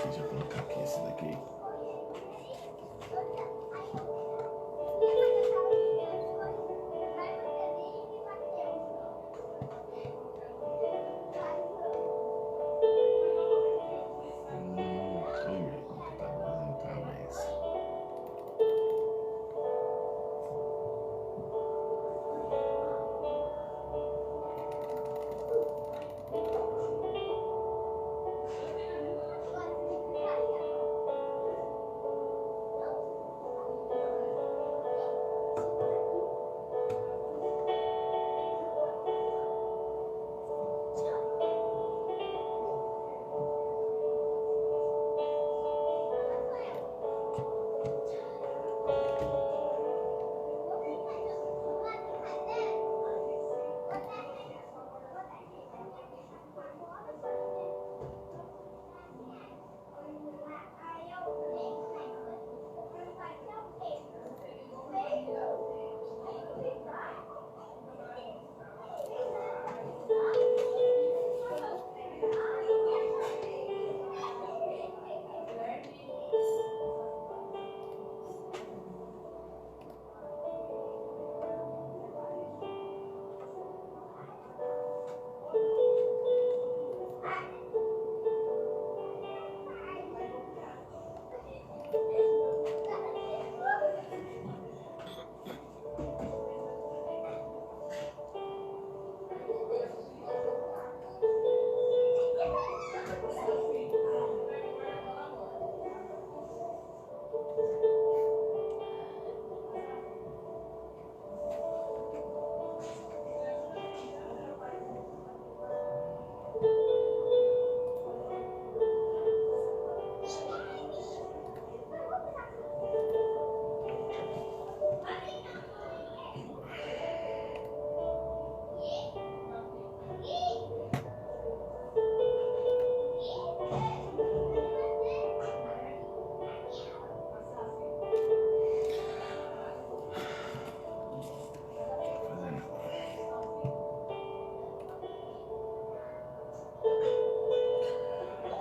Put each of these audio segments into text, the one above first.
Deixa eu colocar aqui esse daqui. Meu computador não tá mais.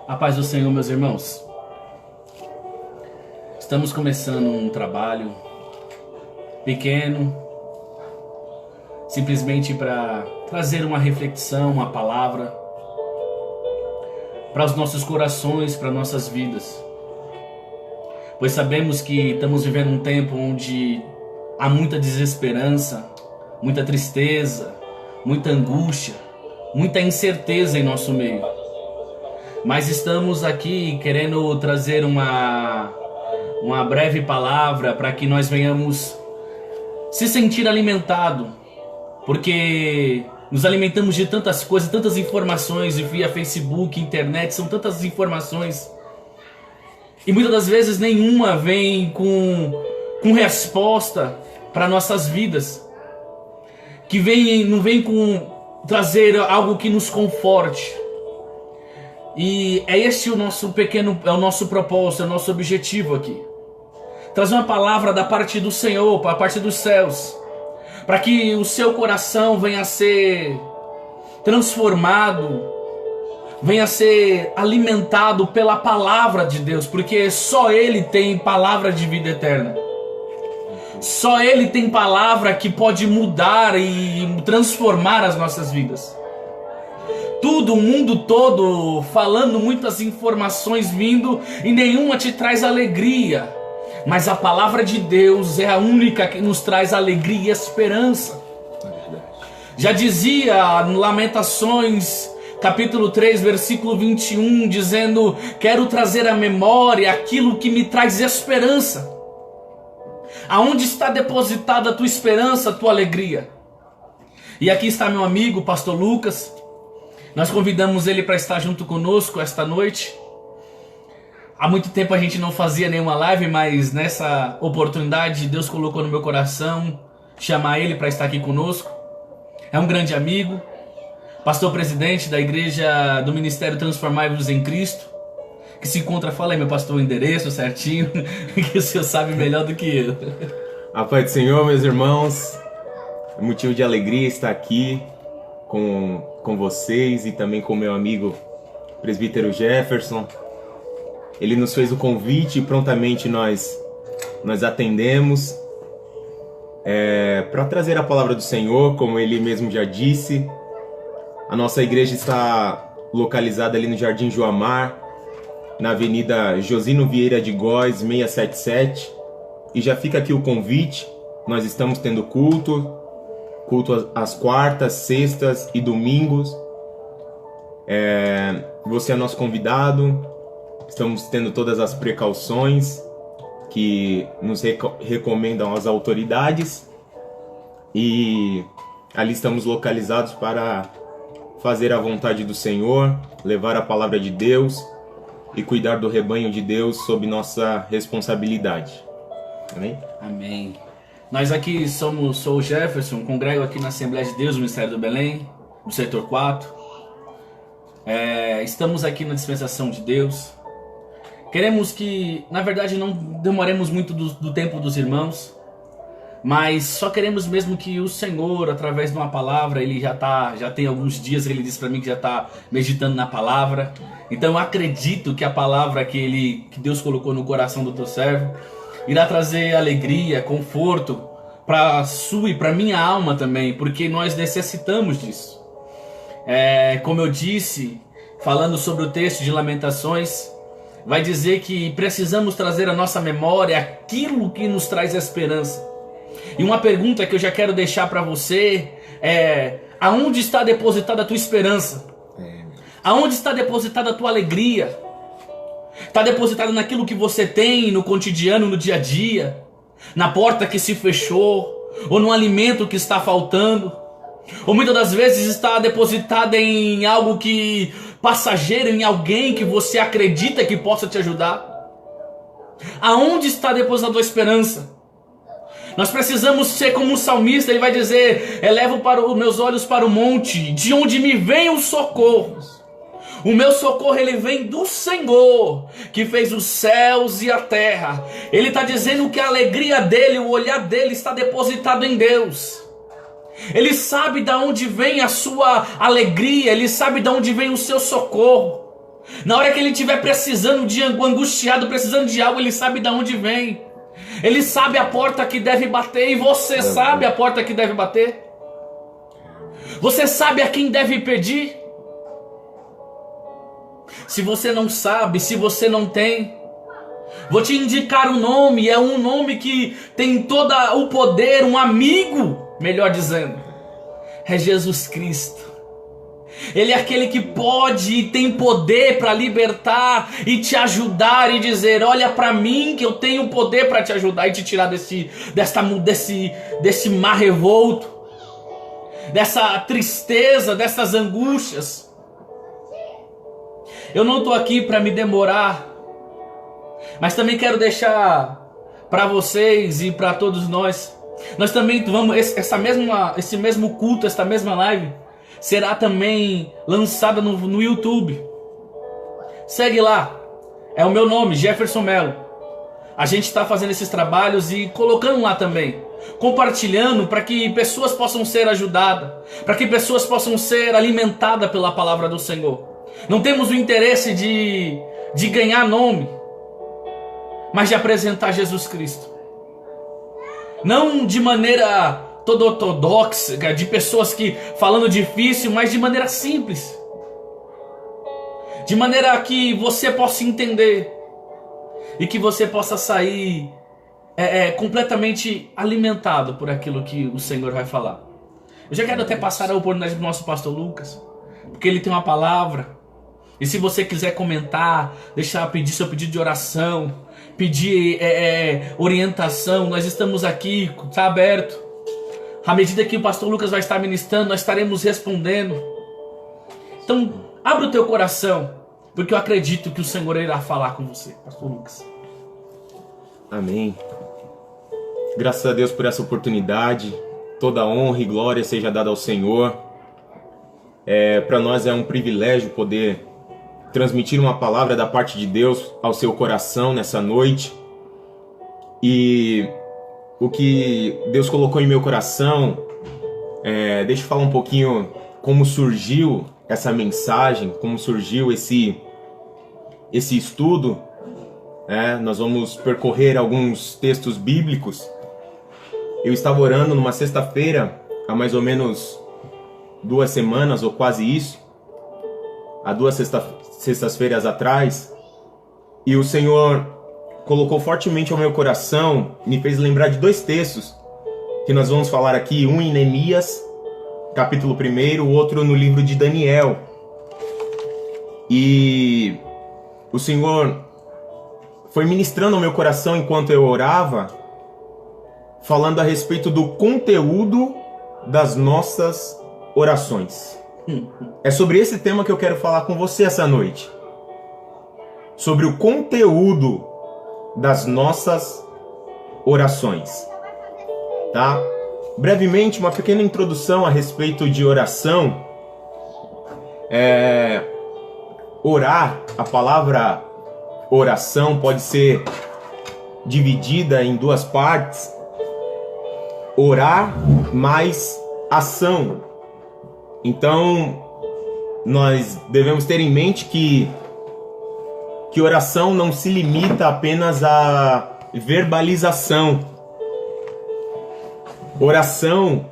A paz do Senhor, meus irmãos. Estamos começando um trabalho pequeno, simplesmente para trazer uma reflexão, uma palavra para os nossos corações, para nossas vidas. Pois sabemos que estamos vivendo um tempo onde há muita desesperança, muita tristeza, muita angústia, muita incerteza em nosso meio. Mas estamos aqui querendo trazer uma breve palavra para que nós venhamos se sentir alimentados, porque nos alimentamos de tantas coisas, tantas informações via Facebook, internet, são tantas informações e muitas das vezes nenhuma vem com resposta para nossas vidas, não vem com trazer algo que nos conforte. E é este o nosso propósito, é o nosso objetivo aqui. Trazer uma palavra da parte do Senhor, da parte dos céus, para que o seu coração venha a ser transformado, venha a ser alimentado pela palavra de Deus, porque só Ele tem palavra de vida eterna. Só Ele tem palavra que pode mudar e transformar as nossas vidas. Tudo, o mundo todo falando muitas informações vindo e nenhuma te traz alegria. Mas a palavra de Deus é a única que nos traz alegria e esperança. Já dizia Lamentações, capítulo 3, versículo 21, dizendo: quero trazer à memória aquilo que me traz esperança. Aonde está depositada a tua esperança, a tua alegria? E aqui está meu amigo, pastor Lucas. Nós convidamos ele para estar junto conosco esta noite. Há muito tempo a gente não fazia nenhuma live, mas nessa oportunidade Deus colocou no meu coração chamar ele para estar aqui conosco. É um grande amigo, pastor presidente da igreja do Ministério Transformai-vos em Cristo, que se encontra, fala aí meu pastor o endereço certinho, que o senhor sabe melhor do que eu. A paz do Senhor, meus irmãos, é motivo de alegria estar aqui com vocês e também com meu amigo presbítero Jefferson. Ele nos fez o convite e prontamente nós atendemos para trazer a palavra do Senhor, como Ele mesmo já disse. A nossa igreja está localizada ali no Jardim Joamar, na Avenida Josino Vieira de Góes, 677. E já fica aqui o convite. Nós estamos tendo culto às quartas, sextas e domingos. Você é nosso convidado. Estamos tendo todas as precauções que nos recomendam as autoridades. E ali estamos localizados para fazer a vontade do Senhor, levar a palavra de Deus e cuidar do rebanho de Deus sob nossa responsabilidade. Amém? Amém. Nós aqui sou o Jefferson, congrego aqui na Assembleia de Deus, no Ministério do Belém, no setor 4. Estamos aqui na dispensação de Deus. Queremos que, na verdade, não demoremos muito do tempo dos irmãos, mas só queremos mesmo que o Senhor, através de uma palavra, Ele já tem alguns dias, Ele disse para mim que já está meditando na palavra. Então eu acredito que a palavra que Deus colocou no coração do teu servo irá trazer alegria, conforto para a sua e para a minha alma também, porque nós necessitamos disso. Como eu disse, falando sobre o texto de Lamentações, vai dizer que precisamos trazer à nossa memória aquilo que nos traz esperança. E uma pergunta que eu já quero deixar para você é: aonde está depositada a tua esperança? Aonde está depositada a tua alegria? Está depositada naquilo que você tem no cotidiano, no dia a dia? Na porta que se fechou? Ou no alimento que está faltando? Ou muitas das vezes está depositada em algo que passageiro, em alguém que você acredita que possa te ajudar? Aonde está depositada a tua esperança? Nós precisamos ser como um salmista. Ele vai dizer: elevo os meus olhos para o monte, de onde me vem o socorro. O meu socorro, ele vem do Senhor, que fez os céus e a terra. Ele está dizendo que a alegria dele, o olhar dele está depositado em Deus. Ele sabe de onde vem a sua alegria, ele sabe de onde vem o seu socorro. Na hora que ele estiver precisando de algo, angustiado, precisando de algo, ele sabe de onde vem. Ele sabe a porta que deve bater, e você sabe a porta que deve bater? Você sabe a quem deve pedir? Se você não sabe, se você não tem, vou te indicar um nome. É um nome que tem todo o poder, um amigo, melhor dizendo. É Jesus Cristo. Ele é aquele que pode e tem poder para libertar e te ajudar e dizer: olha para mim que eu tenho poder para te ajudar e te tirar desse mar revolto, dessa tristeza, dessas angústias. Eu não estou aqui para me demorar, mas também quero deixar para vocês e para todos nós também vamos, esse mesmo culto, esta mesma live será também lançada no YouTube. Segue lá, é o meu nome, Jefferson Melo. A gente está fazendo esses trabalhos e colocando lá também, compartilhando para que pessoas possam ser ajudadas, para que pessoas possam ser alimentadas pela palavra do Senhor. Não temos o interesse de ganhar nome, mas de apresentar Jesus Cristo. Não de maneira toda ortodoxa, de pessoas que falando difícil, mas de maneira simples. De maneira que você possa entender e que você possa sair completamente alimentado por aquilo que o Senhor vai falar. Eu já quero até passar a oportunidade para o nosso pastor Lucas, porque ele tem uma palavra. E se você quiser comentar, pedir seu pedido de oração, pedir orientação, nós estamos aqui, está aberto. À medida que o pastor Lucas vai estar ministrando, nós estaremos respondendo. Então, abra o teu coração, porque eu acredito que o Senhor irá falar com você, pastor Lucas. Amém. Graças a Deus por essa oportunidade. Toda honra e glória seja dada ao Senhor. Para nós é um privilégio poder transmitir uma palavra da parte de Deus ao seu coração nessa noite. E o que Deus colocou em meu coração, deixa eu falar um pouquinho como surgiu essa mensagem, como surgiu esse estudo. Nós vamos percorrer alguns textos bíblicos. Eu estava orando numa sexta-feira, há mais ou menos 2 semanas, ou quase isso, há 2 sextas-feiras atrás, e o Senhor colocou fortemente ao meu coração, me fez lembrar de 2 textos que nós vamos falar aqui, um em Neemias, capítulo 1, o outro no livro de Daniel. E o Senhor foi ministrando ao meu coração enquanto eu orava, falando a respeito do conteúdo das nossas orações. É sobre esse tema que eu quero falar com você essa noite. Sobre o conteúdo das nossas orações. Tá? Brevemente, uma pequena introdução a respeito de oração. Orar, a palavra oração pode ser dividida em 2 partes. Orar mais ação. Então, nós devemos ter em mente que oração não se limita apenas à verbalização. Oração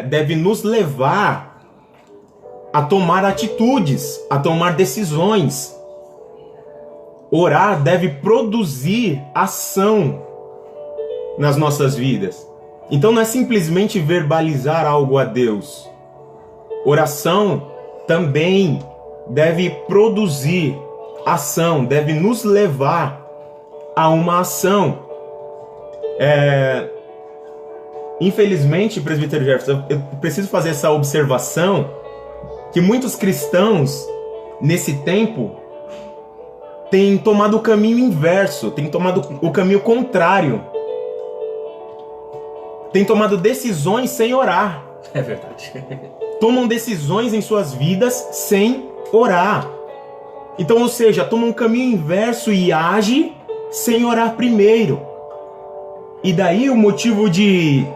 deve nos levar a tomar atitudes, a tomar decisões. Orar deve produzir ação nas nossas vidas. Então não é simplesmente verbalizar algo a Deus. Oração também deve produzir ação, deve nos levar a uma ação. Infelizmente, presbítero Jefferson, eu preciso fazer essa observação, que muitos cristãos, nesse tempo, têm tomado o caminho inverso, têm tomado o caminho contrário. Têm tomado decisões sem orar. É verdade. Tomam decisões em suas vidas sem orar. Então, ou seja, tomam um caminho inverso e age sem orar primeiro. E daí o motivo de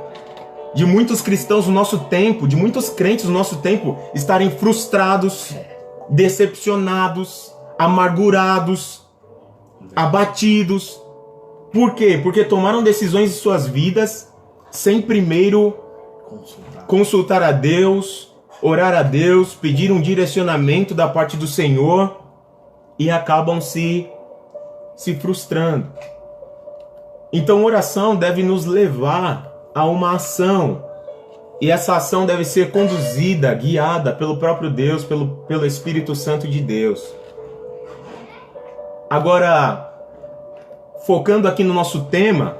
muitos cristãos no nosso tempo, de muitos crentes no nosso tempo, estarem frustrados, decepcionados, amargurados, abatidos. Por quê? Porque tomaram decisões em suas vidas sem primeiro consultar a Deus, orar a Deus, pedir um direcionamento da parte do Senhor e acabam se frustrando. Então, oração deve nos levar a uma ação. E essa ação deve ser conduzida, guiada pelo próprio Deus, pelo Espírito Santo de Deus. Agora, focando aqui no nosso tema,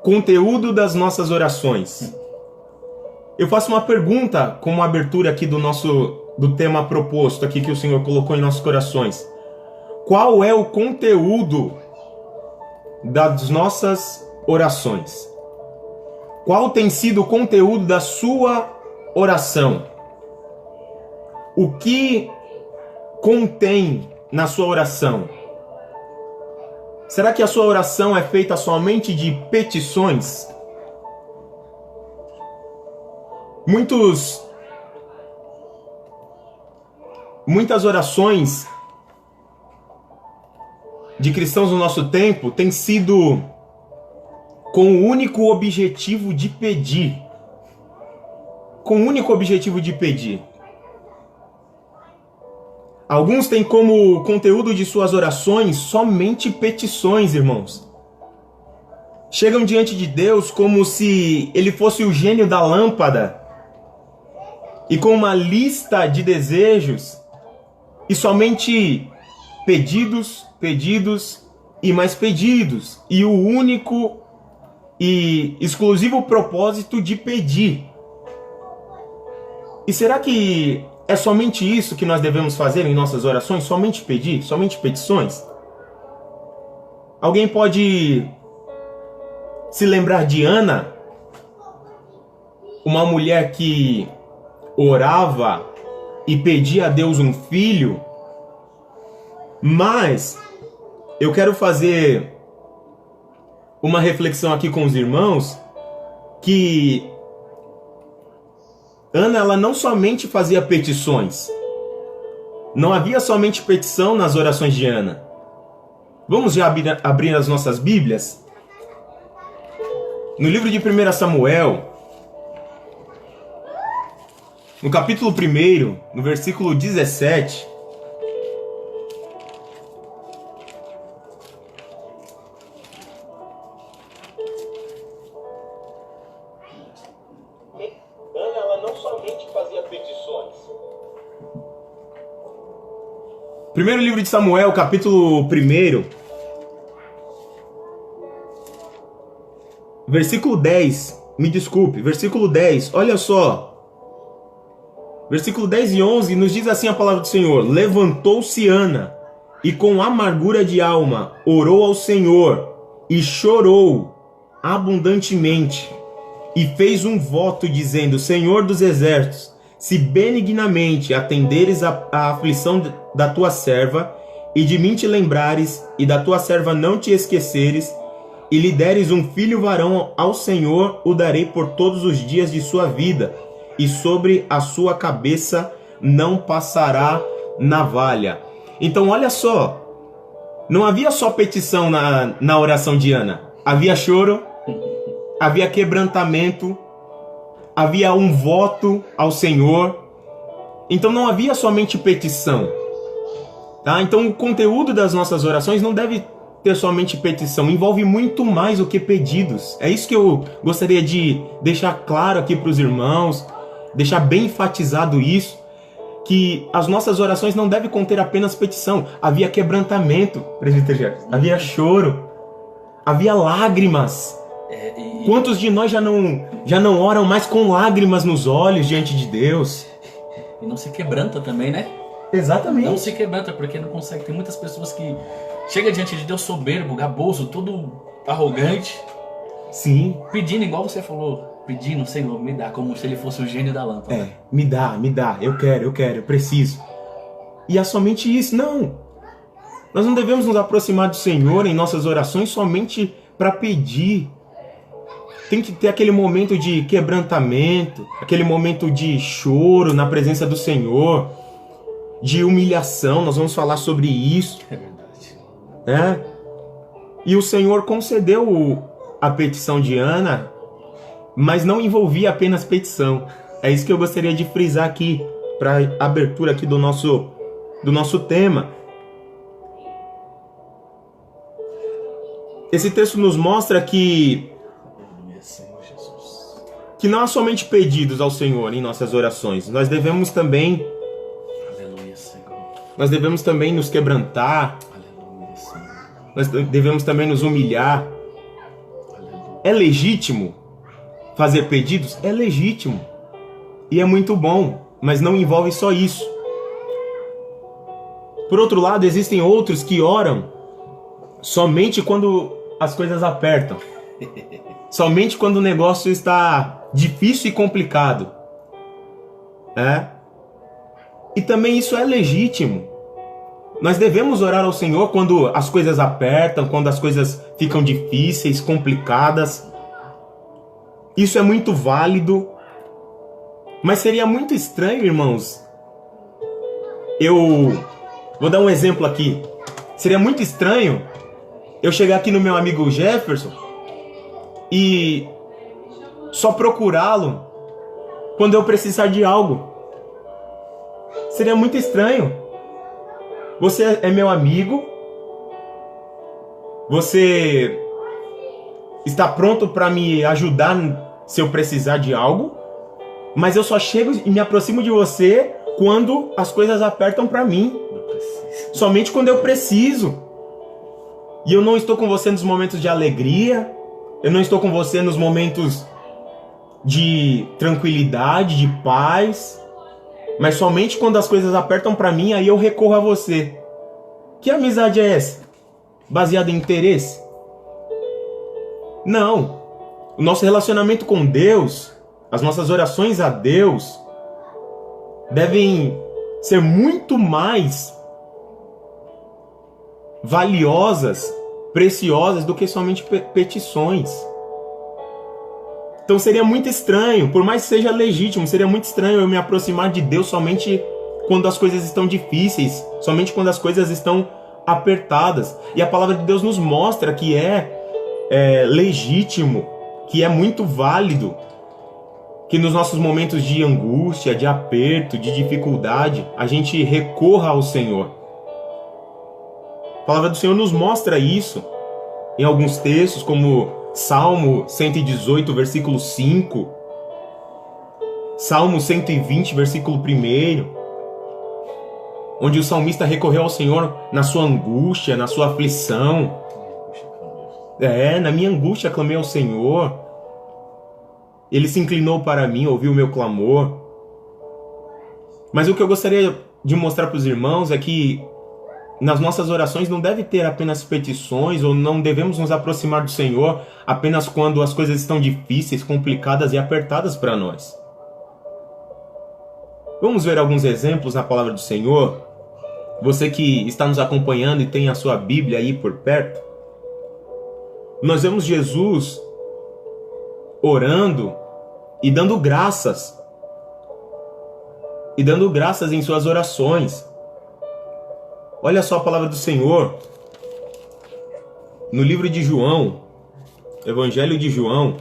conteúdo das nossas orações. Eu faço uma pergunta como abertura aqui do tema proposto aqui que o Senhor colocou em nossos corações. Qual é o conteúdo das nossas orações? Qual tem sido o conteúdo da sua oração? O que contém na sua oração? Será que a sua oração é feita somente de petições? Muitas orações de cristãos no nosso tempo têm sido com o único objetivo de pedir. Com o único objetivo de pedir. Alguns têm como conteúdo de suas orações somente petições, irmãos. Chegam diante de Deus como se Ele fosse o gênio da lâmpada e com uma lista de desejos e somente pedidos, pedidos e mais pedidos, e o único e exclusivo propósito de pedir. E será que é somente isso que nós devemos fazer em nossas orações? Somente pedir? Somente petições? Alguém pode se lembrar de Ana? Uma mulher que orava e pedia a Deus um filho? Mas eu quero fazer uma reflexão aqui com os irmãos que Ana, ela não somente fazia petições, não havia somente petição nas orações de Ana. Vamos já abrir as nossas Bíblias? No livro de 1 Samuel, no capítulo 1, no versículo 17... Ana, ela não somente fazia petições. Primeiro livro de Samuel, capítulo 1, versículo 10, me desculpe, versículo 10, olha só. Versículo 10 e 11 nos diz assim a palavra do Senhor: levantou-se Ana e com amargura de alma orou ao Senhor e chorou abundantemente e fez um voto dizendo: Senhor dos exércitos, se benignamente atenderes a aflição da tua serva e de mim te lembrares e da tua serva não te esqueceres e lhe deres um filho varão, ao Senhor o darei por todos os dias de sua vida e sobre a sua cabeça não passará navalha. Então olha só, não havia só petição na oração de Ana, havia choro, havia quebrantamento, havia um voto ao Senhor. Então não havia somente petição, tá? Então o conteúdo das nossas orações não deve ter somente petição, envolve muito mais do que pedidos. É isso que eu gostaria de deixar claro aqui para os irmãos, deixar bem enfatizado isso, que as nossas orações não devem conter apenas petição. Havia quebrantamento, presbítero Gerson, havia choro, havia lágrimas. Quantos de nós já não oram mais com lágrimas nos olhos diante de Deus? E não se quebranta também, né? Exatamente. Não se quebranta porque não consegue. Tem muitas pessoas que chegam diante de Deus soberbo, gaboso, todo arrogante. Sim. Pedindo, igual você falou, pedindo: Senhor, me dá, como se ele fosse o gênio da lâmpada. Me dá, eu quero, eu preciso. E é somente isso. Não. Nós não devemos nos aproximar do Senhor em nossas orações somente para pedir. Tem que ter aquele momento de quebrantamento, aquele momento de choro na presença do Senhor, de humilhação. Nós vamos falar sobre isso. É verdade. E o Senhor concedeu a petição de Ana, mas não envolvia apenas petição. É isso que eu gostaria de frisar aqui, para a abertura aqui do nosso tema. Esse texto nos mostra que não há somente pedidos ao Senhor em nossas orações. Nós devemos também, Aleluia, Senhor. Nós devemos também nos quebrantar. Aleluia, Senhor. Nós devemos também nos humilhar. Aleluia. É legítimo fazer pedidos? É legítimo. E é muito bom, mas não envolve só isso. Por outro lado, existem outros que oram somente quando as coisas apertam. Somente quando o negócio está difícil e complicado. E também isso é legítimo. Nós devemos orar ao Senhor quando as coisas apertam, quando as coisas ficam difíceis, complicadas. Isso é muito válido. Mas seria muito estranho, irmãos. Eu vou dar um exemplo aqui. Seria muito estranho eu chegar aqui no meu amigo Jefferson e só procurá-lo quando eu precisar de algo. Seria muito estranho. Você é meu amigo, você está pronto para me ajudar se eu precisar de algo, mas eu só chego e me aproximo de você quando as coisas apertam para mim. Somente quando eu preciso. E eu não estou com você nos momentos de alegria, eu não estou com você nos momentos de tranquilidade, de paz, mas somente quando as coisas apertam para mim, aí eu recorro a você. Que amizade é essa? Baseada em interesse? Não. O nosso relacionamento com Deus, as nossas orações a Deus, devem ser muito mais valiosas, preciosas do que somente petições. Então seria muito estranho, por mais que seja legítimo, seria muito estranho eu me aproximar de Deus somente quando as coisas estão difíceis, somente quando as coisas estão apertadas. E a palavra de Deus nos mostra que é legítimo, que é muito válido, que nos nossos momentos de angústia, de aperto, de dificuldade, a gente recorra ao Senhor. A palavra do Senhor nos mostra isso em alguns textos, como Salmo 118, versículo 5, Salmo 120, versículo 1, onde o salmista recorreu ao Senhor na sua angústia, na sua aflição. Na minha angústia clamei ao Senhor. Ele se inclinou para mim, ouviu o meu clamor. Mas o que eu gostaria de mostrar para os irmãos é que nas nossas orações não deve ter apenas petições, ou não devemos nos aproximar do Senhor apenas quando as coisas estão difíceis, complicadas e apertadas para nós. Vamos ver alguns exemplos na palavra do Senhor? Você que está nos acompanhando e tem a sua Bíblia aí por perto, nós vemos Jesus orando e dando graças em suas orações. Olha só a palavra do Senhor no livro de João, Evangelho de João,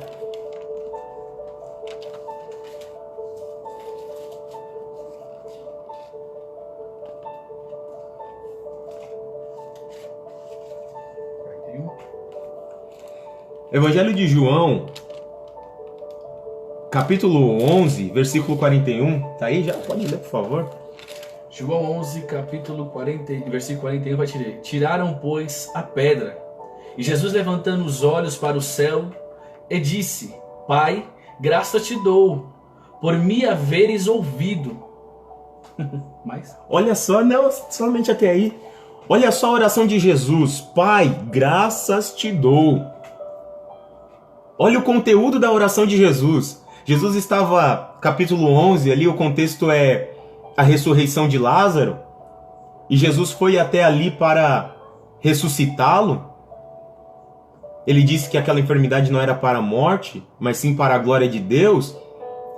Evangelho de João, capítulo 11, versículo 41. Tá aí já? Pode ler, por favor. João 11, capítulo 40, versículo 41 vai dizer: Tiraram, pois, a pedra. E Jesus, levantando os olhos para o céu, e disse: Pai, graças te dou, por me haveres ouvido. Mas olha só, não, somente até aí. Olha só a oração de Jesus: Pai, graças te dou. Olha o conteúdo da oração de Jesus. Jesus estava, capítulo 11, ali o contexto é a ressurreição de Lázaro. E Jesus foi até ali para ressuscitá-lo. Ele disse que aquela enfermidade não era para a morte, mas sim para a glória de Deus.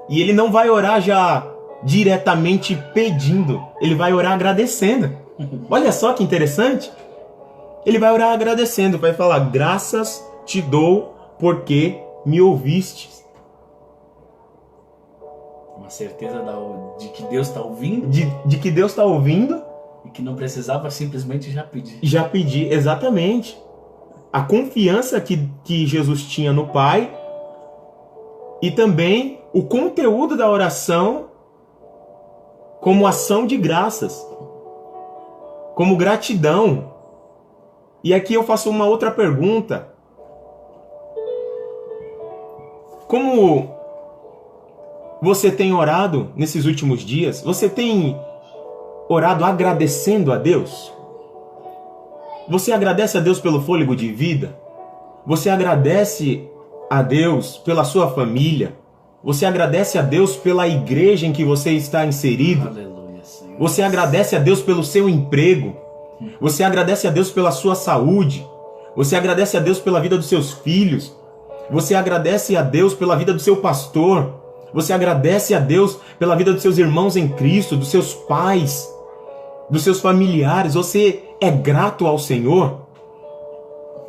E ele não vai orar já diretamente pedindo. Ele vai orar agradecendo. Olha só que interessante. Ele vai orar agradecendo, vai falar: graças te dou porque me ouvistes. Uma certeza de que Deus está ouvindo. De que Deus está ouvindo. E que não precisava simplesmente já pedir. Já pedir, exatamente. A confiança que Jesus tinha no Pai. E também o conteúdo da oração como ação de graças. Como gratidão. E aqui eu faço uma outra pergunta. Como você tem orado nesses últimos dias? Você tem orado agradecendo a Deus? Você agradece a Deus pelo fôlego de vida? Você agradece a Deus pela sua família? Você agradece a Deus pela igreja em que você está inserido? Aleluia, Senhor. Você agradece a Deus pelo seu emprego? Você agradece a Deus pela sua saúde? Você agradece a Deus pela vida dos seus filhos? Você agradece a Deus pela vida do seu pastor? Você agradece a Deus pela vida dos seus irmãos em Cristo, dos seus pais, dos seus familiares? Você é grato ao Senhor?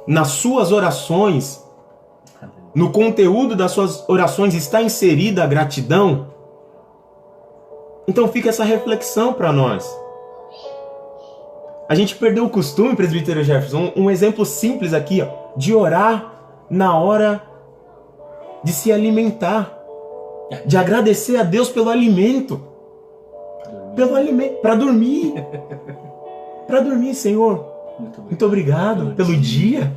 Nas suas orações, no conteúdo das suas orações está inserida a gratidão? Então fica essa reflexão para nós. A gente perdeu o costume, presbítero Jefferson, um exemplo simples aqui, ó, de orar na hora de se alimentar, de agradecer a Deus pelo alimento, para dormir, Senhor. Muito obrigado pelo dia.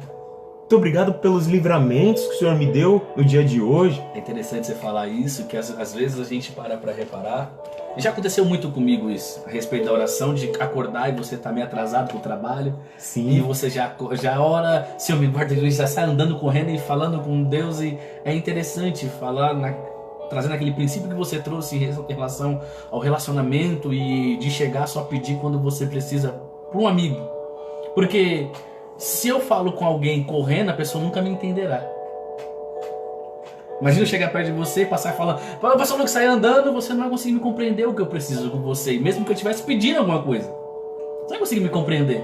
Muito obrigado pelos livramentos que o Senhor me deu no dia de hoje. É interessante você falar isso, que às vezes a gente para reparar. E já aconteceu muito comigo isso, a respeito da oração, de acordar e você tá meio atrasado pro trabalho. Sim. E você já ora, Senhor me guarda, já sai andando, correndo e falando com Deus. E é interessante falar, trazendo aquele princípio que você trouxe em relação ao relacionamento e de chegar só a pedir quando você precisa para um amigo. Porque se eu falo com alguém correndo, a pessoa nunca me entenderá. Imagina eu chegar perto de você e passar e falar, pastor Lucas, sair andando, você não vai conseguir me compreender o que eu preciso com você. E mesmo que eu estivesse pedindo alguma coisa, você vai conseguir me compreender.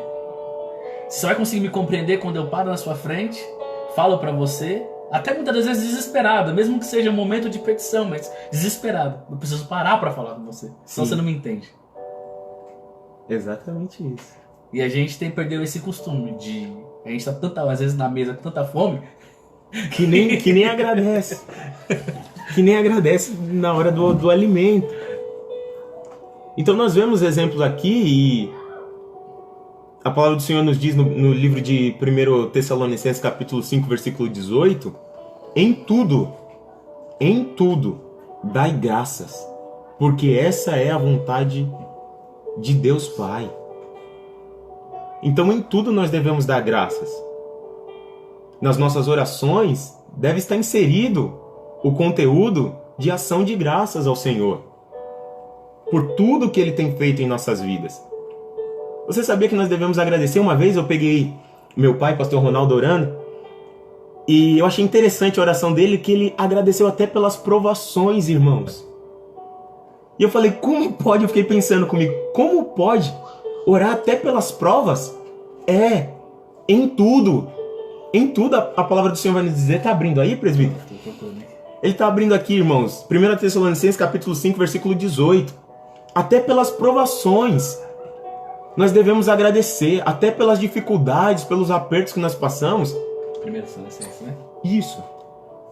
Você só vai conseguir me compreender quando eu paro na sua frente, falo pra você, até muitas das vezes desesperado, mesmo que seja um momento de petição, mas desesperado. Eu preciso parar pra falar com você, senão você não me entende. Exatamente isso. E a gente perdeu esse costume de... A gente tá às vezes na mesa com tanta fome... Que nem agradece. Que nem agradece na hora do alimento. Então nós vemos exemplos aqui e a palavra do Senhor nos diz no livro de 1 Tessalonicenses capítulo 5, versículo 18, em tudo, dai graças, porque essa é a vontade de Deus Pai. Então em tudo nós devemos dar graças. Nas nossas orações deve estar inserido o conteúdo de ação de graças ao Senhor por tudo que Ele tem feito em nossas vidas. Você sabia que nós devemos agradecer? Uma vez eu peguei meu pai, pastor Ronaldo, orando, e eu achei interessante a oração dele, que ele agradeceu até pelas provações, irmãos. E eu falei, como pode? Eu fiquei pensando comigo, como pode orar até pelas provas? Em tudo. Em tudo a palavra do Senhor vai nos dizer. Está abrindo aí, presbítero? Ele está abrindo aqui, irmãos. 1 Tessalonicenses capítulo 5, versículo 18. Até pelas provações nós devemos agradecer. Até pelas dificuldades, pelos apertos que nós passamos. 1 Tessalonicenses, né? Isso.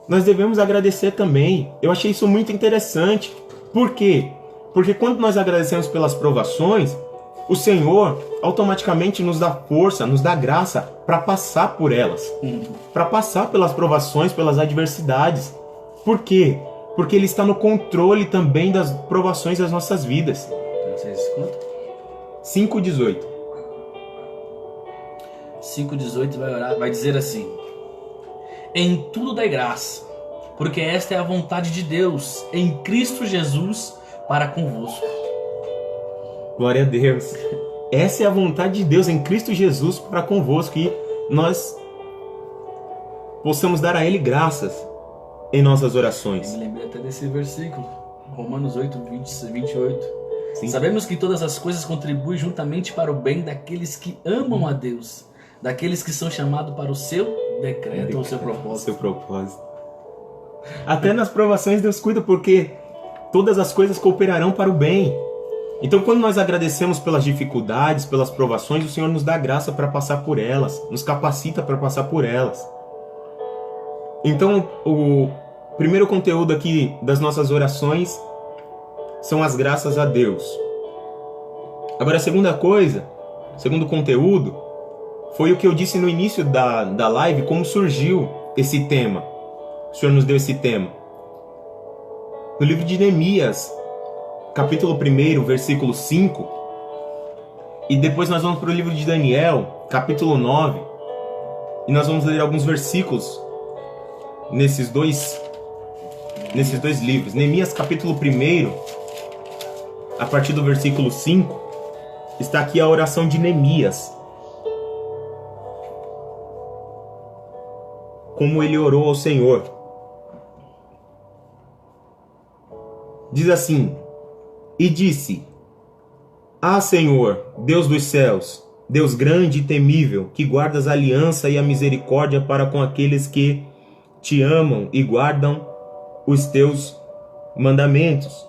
Nós devemos agradecer também. Eu achei isso muito interessante. Por quê? Porque quando nós agradecemos pelas provações, o Senhor automaticamente nos dá força, nos dá graça para passar por elas. Para passar pelas provações, pelas adversidades. Por quê? Porque Ele está no controle também das provações das nossas vidas. 5:18. 5:18 vai dizer assim: em tudo dai graça, porque esta é a vontade de Deus em Cristo Jesus para convosco. Glória a Deus. Essa é a vontade de Deus em Cristo Jesus para convosco, e nós possamos dar a Ele graças em nossas orações. Eu me lembrei até desse versículo, Romanos 8, 28. Sim. Sabemos que todas as coisas contribuem juntamente para o bem daqueles que amam a Deus, daqueles que são chamados para o seu decreto ou seu propósito. Seu propósito. Até nas provações Deus cuida, porque todas as coisas cooperarão para o bem. Então, quando nós agradecemos pelas dificuldades, pelas provações, o Senhor nos dá graça para passar por elas, nos capacita para passar por elas. Então, o primeiro conteúdo aqui das nossas orações são as graças a Deus. Agora, a segunda coisa, segundo conteúdo, foi o que eu disse no início da live, como surgiu esse tema. O Senhor nos deu esse tema. No livro de Neemias, capítulo 1, versículo 5, e depois nós vamos para o livro de Daniel, capítulo 9, e nós vamos ler alguns versículos nesses dois livros. Neemias, capítulo 1, a partir do versículo 5, está aqui a oração de Neemias. Como ele orou ao Senhor. Diz assim: e disse: ah, Senhor, Deus dos céus, Deus grande e temível, que guardas a aliança e a misericórdia para com aqueles que te amam e guardam os teus mandamentos.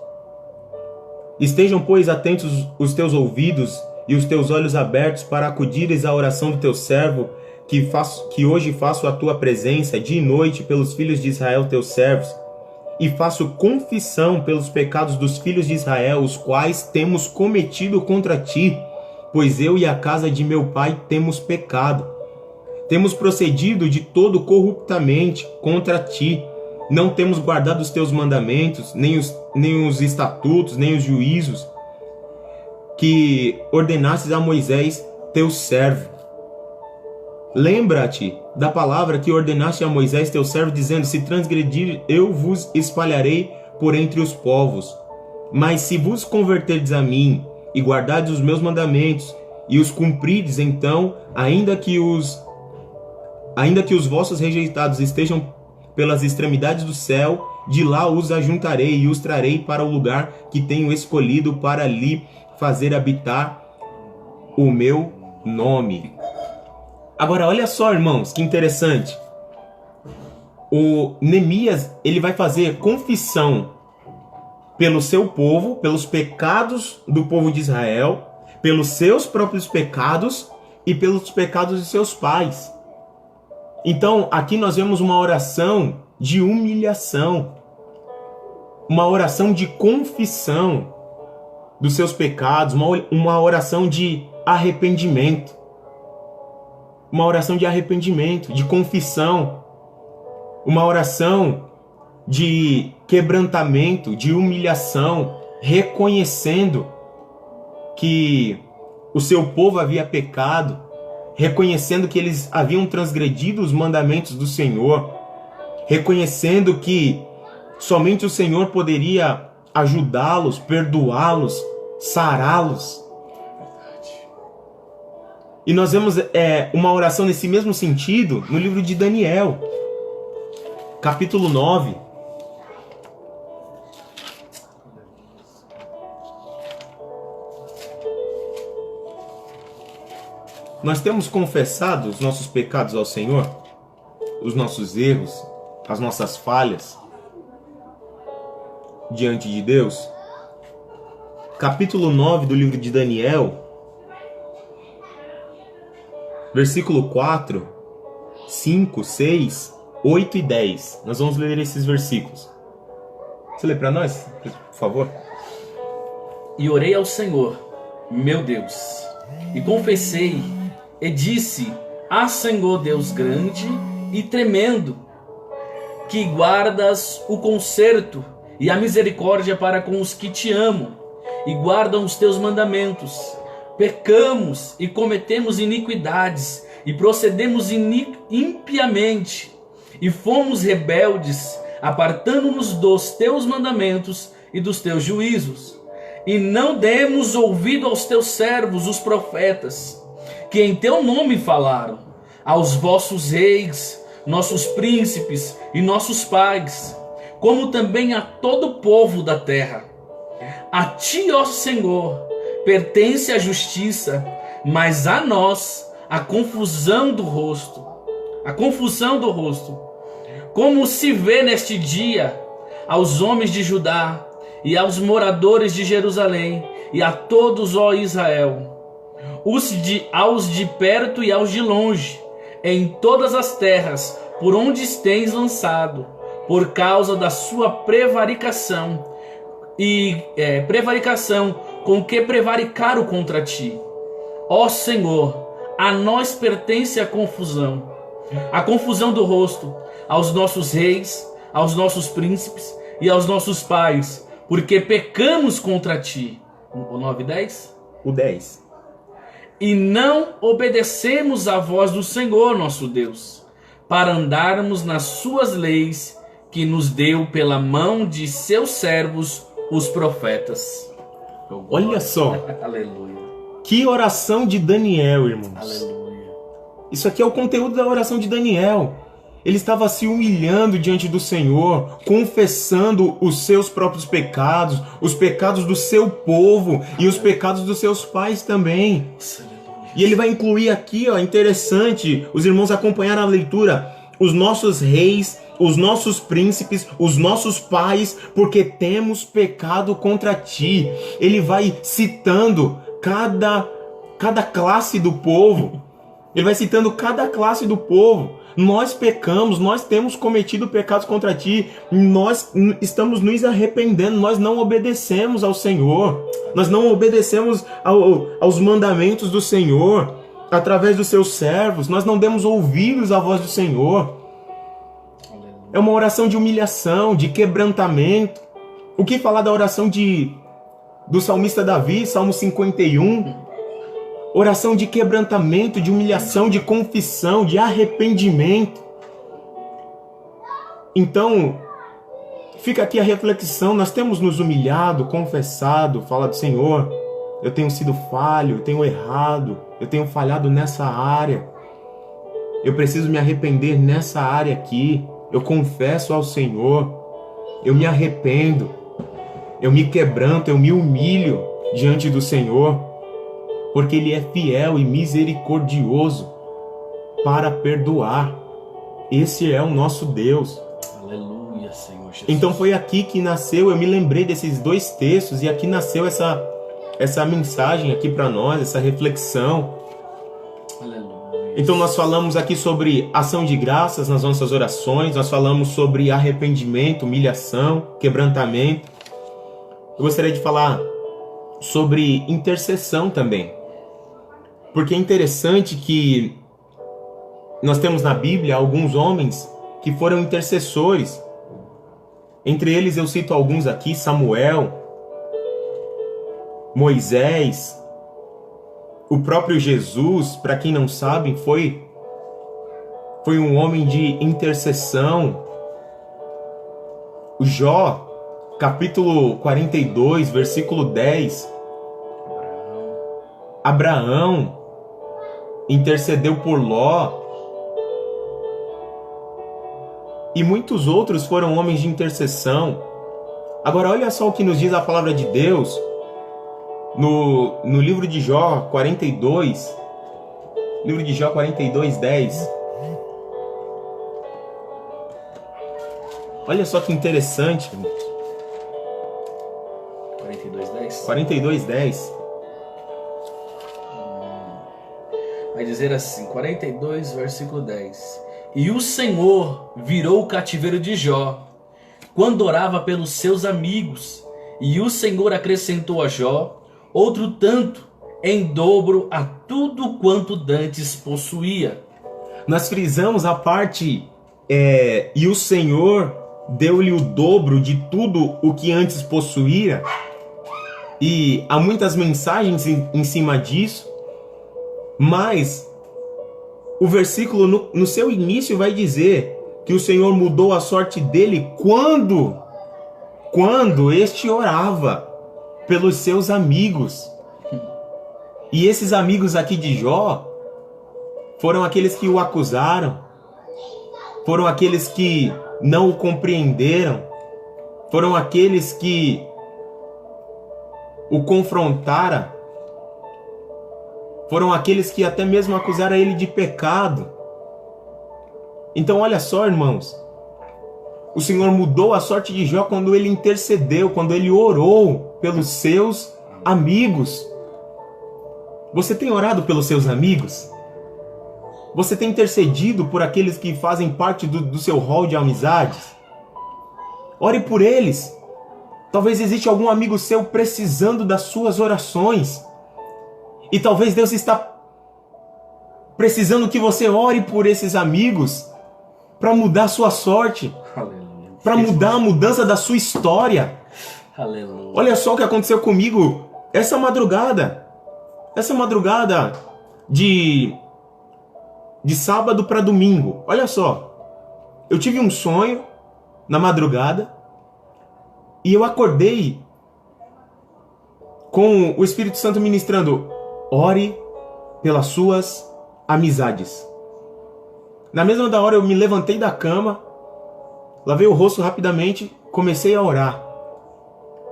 Estejam, pois, atentos os teus ouvidos e os teus olhos abertos para acudires à oração do teu servo, que hoje faço a tua presença dia e noite pelos filhos de Israel, teus servos, e faço confissão pelos pecados dos filhos de Israel, os quais temos cometido contra ti, pois eu e a casa de meu pai temos pecado. Temos procedido de todo corruptamente contra ti, não temos guardado os teus mandamentos, nem os estatutos, nem os juízos que ordenastes a Moisés, teu servo. Lembra-te da palavra que ordenaste a Moisés, teu servo, dizendo: se transgredir, eu vos espalharei por entre os povos. Mas se vos converterdes a mim e guardardes os meus mandamentos e os cumprides, então, ainda que os vossos rejeitados estejam pelas extremidades do céu, de lá os ajuntarei e os trarei para o lugar que tenho escolhido para ali fazer habitar o meu nome. Agora olha só, irmãos, que interessante. O Neemias, ele vai fazer confissão pelo seu povo, pelos pecados do povo de Israel, pelos seus próprios pecados e pelos pecados de seus pais. Então, aqui nós vemos uma oração de humilhação, uma oração de confissão dos seus pecados, uma oração de arrependimento. Uma oração de arrependimento, de confissão, uma oração de quebrantamento, de humilhação, reconhecendo que o seu povo havia pecado, reconhecendo que eles haviam transgredido os mandamentos do Senhor, reconhecendo que somente o Senhor poderia ajudá-los, perdoá-los, sará-los. E nós vemos uma oração nesse mesmo sentido no livro de Daniel, capítulo 9. Nós temos confessado os nossos pecados ao Senhor, os nossos erros, as nossas falhas diante de Deus. Capítulo 9 do livro de Daniel, versículo 4, 5, 6, 8 e 10. Nós vamos ler esses versículos. Você lê para nós, por favor? E orei ao Senhor, meu Deus, e confessei, e disse: Ah, Senhor Deus grande e tremendo, que guardas o conserto e a misericórdia para com os que te amam e guardam os teus mandamentos. Pecamos e cometemos iniquidades e procedemos impiamente e fomos rebeldes, apartando-nos dos teus mandamentos e dos teus juízos. E não demos ouvido aos teus servos, os profetas, que em teu nome falaram, aos vossos reis, nossos príncipes e nossos pais, como também a todo o povo da terra. A ti, ó Senhor, pertence a justiça, mas a nós a confusão do rosto. A confusão do rosto. Como se vê neste dia aos homens de Judá e aos moradores de Jerusalém e a todos, ó Israel, aos de perto e aos de longe, em todas as terras por onde tens lançado, por causa da sua prevaricação com que prevaricaram contra ti. Ó Senhor, a nós pertence a confusão do rosto, aos nossos reis, aos nossos príncipes e aos nossos pais, porque pecamos contra ti. O 9 e 10? O 10. E não obedecemos à voz do Senhor nosso Deus, para andarmos nas suas leis que nos deu pela mão de seus servos, os profetas. Olha só. Aleluia. Que oração de Daniel, irmãos. Aleluia. Isso aqui é o conteúdo da oração de Daniel. Ele estava se humilhando diante do Senhor, confessando os seus próprios pecados, os pecados do seu povo e os pecados dos seus pais também. E ele vai incluir aqui, ó, interessante, os irmãos acompanharam a leitura, os nossos reis, os nossos príncipes, os nossos pais, porque temos pecado contra ti. Ele vai citando cada classe do povo. Ele vai citando cada classe do povo. Nós pecamos, nós temos cometido pecados contra ti, nós estamos nos arrependendo, nós não obedecemos ao Senhor, nós não obedecemos aos mandamentos do Senhor, através dos seus servos, nós não demos ouvidos à voz do Senhor. É uma oração de humilhação, de quebrantamento. O que falar da oração do salmista Davi, Salmo 51? Oração de quebrantamento, de humilhação, de confissão, de arrependimento. Então, fica aqui a reflexão. Nós temos nos humilhado, confessado, falado: Senhor, eu tenho sido falho, eu tenho errado, eu tenho falhado nessa área. Eu preciso me arrepender nessa área aqui. eu confesso ao Senhor, eu me arrependo, eu me quebranto, eu me humilho diante do Senhor, porque Ele é fiel e misericordioso para perdoar. Esse é o nosso Deus. Aleluia, Senhor Jesus. Então foi aqui que nasceu, eu me lembrei desses dois textos, e aqui nasceu essa mensagem aqui para nós, essa reflexão. Aleluia. Então nós falamos aqui sobre ação de graças nas nossas orações, nós falamos sobre arrependimento, humilhação, quebrantamento. Eu gostaria de falar sobre intercessão também. Porque é interessante que nós temos na Bíblia alguns homens que foram intercessores. Entre eles eu cito alguns aqui: Samuel, Moisés, o próprio Jesus. Para quem não sabe, foi um homem de intercessão. O Jó, capítulo 42, versículo 10. Abraão intercedeu por Ló. E muitos outros foram homens de intercessão. Agora olha só o que nos diz a palavra de Deus no livro de Jó 42. Livro de Jó 42, 10. Olha só que interessante, irmãos. 42, 10. 42, 10. Vai dizer assim, 42, versículo 10. E o Senhor virou o cativeiro de Jó, quando orava pelos seus amigos. E o Senhor acrescentou a Jó outro tanto, em dobro a tudo quanto dantes possuía. Nós frisamos a parte, e o Senhor deu-lhe o dobro de tudo o que antes possuía. E há muitas mensagens em cima disso, mas o versículo no seu início vai dizer que o Senhor mudou a sorte dele quando este orava pelos seus amigos. E esses amigos aqui de Jó foram aqueles que o acusaram, foram aqueles que não o compreenderam, foram aqueles que o confrontaram, foram aqueles que até mesmo acusaram ele de pecado. Então olha só, irmãos, o Senhor mudou a sorte de Jó quando ele intercedeu, quando ele orou pelos seus amigos. Você tem orado pelos seus amigos? Você tem intercedido por aqueles que fazem parte do seu rol de amizades? Ore por eles. Talvez exista algum amigo seu precisando das suas orações. E talvez Deus está precisando que você ore por esses amigos para mudar a sua sorte. Para mudar a mudança da sua história. Aleluia. Olha só o que aconteceu comigo essa madrugada. Essa madrugada de sábado para domingo. Olha só. Eu tive um sonho na madrugada e eu acordei com o Espírito Santo ministrando: ore pelas suas amizades. Na mesma da hora eu me levantei da cama, lavei o rosto rapidamente, comecei a orar.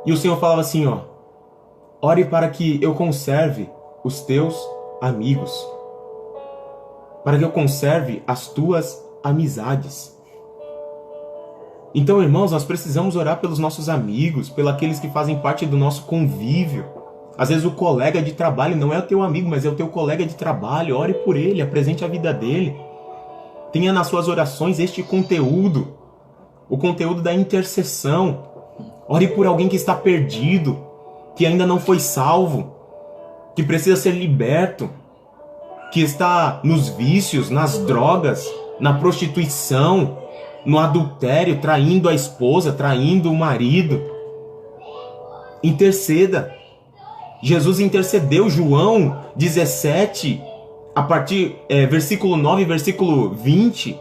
E o Senhor falava assim, ó: ore para que eu conserve os teus amigos, para que eu conserve as tuas amizades. Então, irmãos, nós precisamos orar pelos nossos amigos, pelos aqueles que fazem parte do nosso convívio. Às vezes o colega de trabalho não é o teu amigo, mas é o teu colega de trabalho. Ore por ele, apresente a vida dele. Tenha nas suas orações este conteúdo, o conteúdo da intercessão. Ore por alguém que está perdido, que ainda não foi salvo, que precisa ser liberto, que está nos vícios, nas drogas, na prostituição, no adultério, traindo a esposa, traindo o marido. Interceda. Jesus intercedeu. João 17, a partir versículo 9 e versículo 20,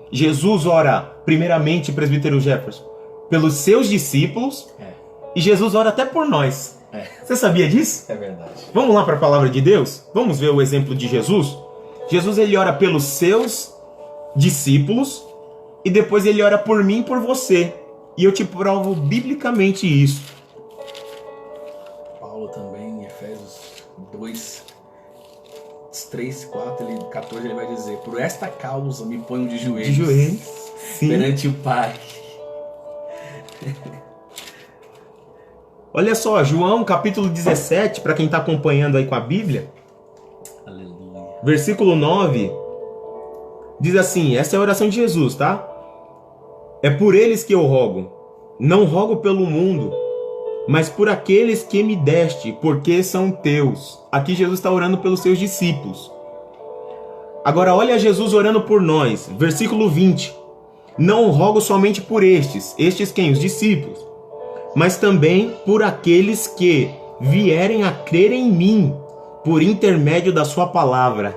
Jesus ora primeiramente, presbítero Jefferson, pelos seus discípulos, e Jesus ora até por nós. Você sabia disso? É verdade. Vamos lá para a palavra de Deus? Vamos ver o exemplo de Jesus? Jesus, ele ora pelos seus discípulos e depois ele ora por mim e por você. E eu te provo biblicamente isso. Paulo também, em Efésios 2, 3, 4, 14, ele vai dizer: por esta causa me ponho de joelhos. De joelhos, sim. Perante o Pai. Olha só, João capítulo 17, para quem está acompanhando aí com a Bíblia. Aleluia. Versículo 9, diz assim, essa é a oração de Jesus, tá? É por eles que eu rogo, não rogo pelo mundo, mas por aqueles que me deste, porque são teus. Aqui Jesus está orando pelos seus discípulos. Agora olha Jesus orando por nós, versículo 20. Não rogo somente por estes quem? Os discípulos, mas também por aqueles que vierem a crer em mim, por intermédio da sua palavra.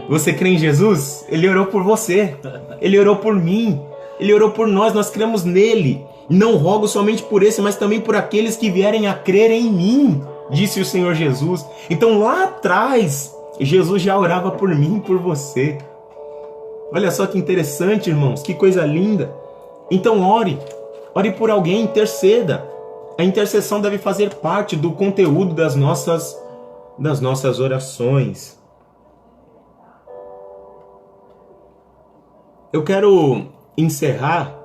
Você crê em Jesus? Ele orou por você, ele orou por mim, ele orou por nós cremos nele. Não rogo somente por esse, mas também por aqueles que vierem a crer em mim, disse o Senhor Jesus. Então lá atrás, Jesus já orava por mim e por você. Olha só que interessante, irmãos, que coisa linda. Então ore por alguém, interceda. A intercessão deve fazer parte do conteúdo das nossas orações. Eu quero encerrar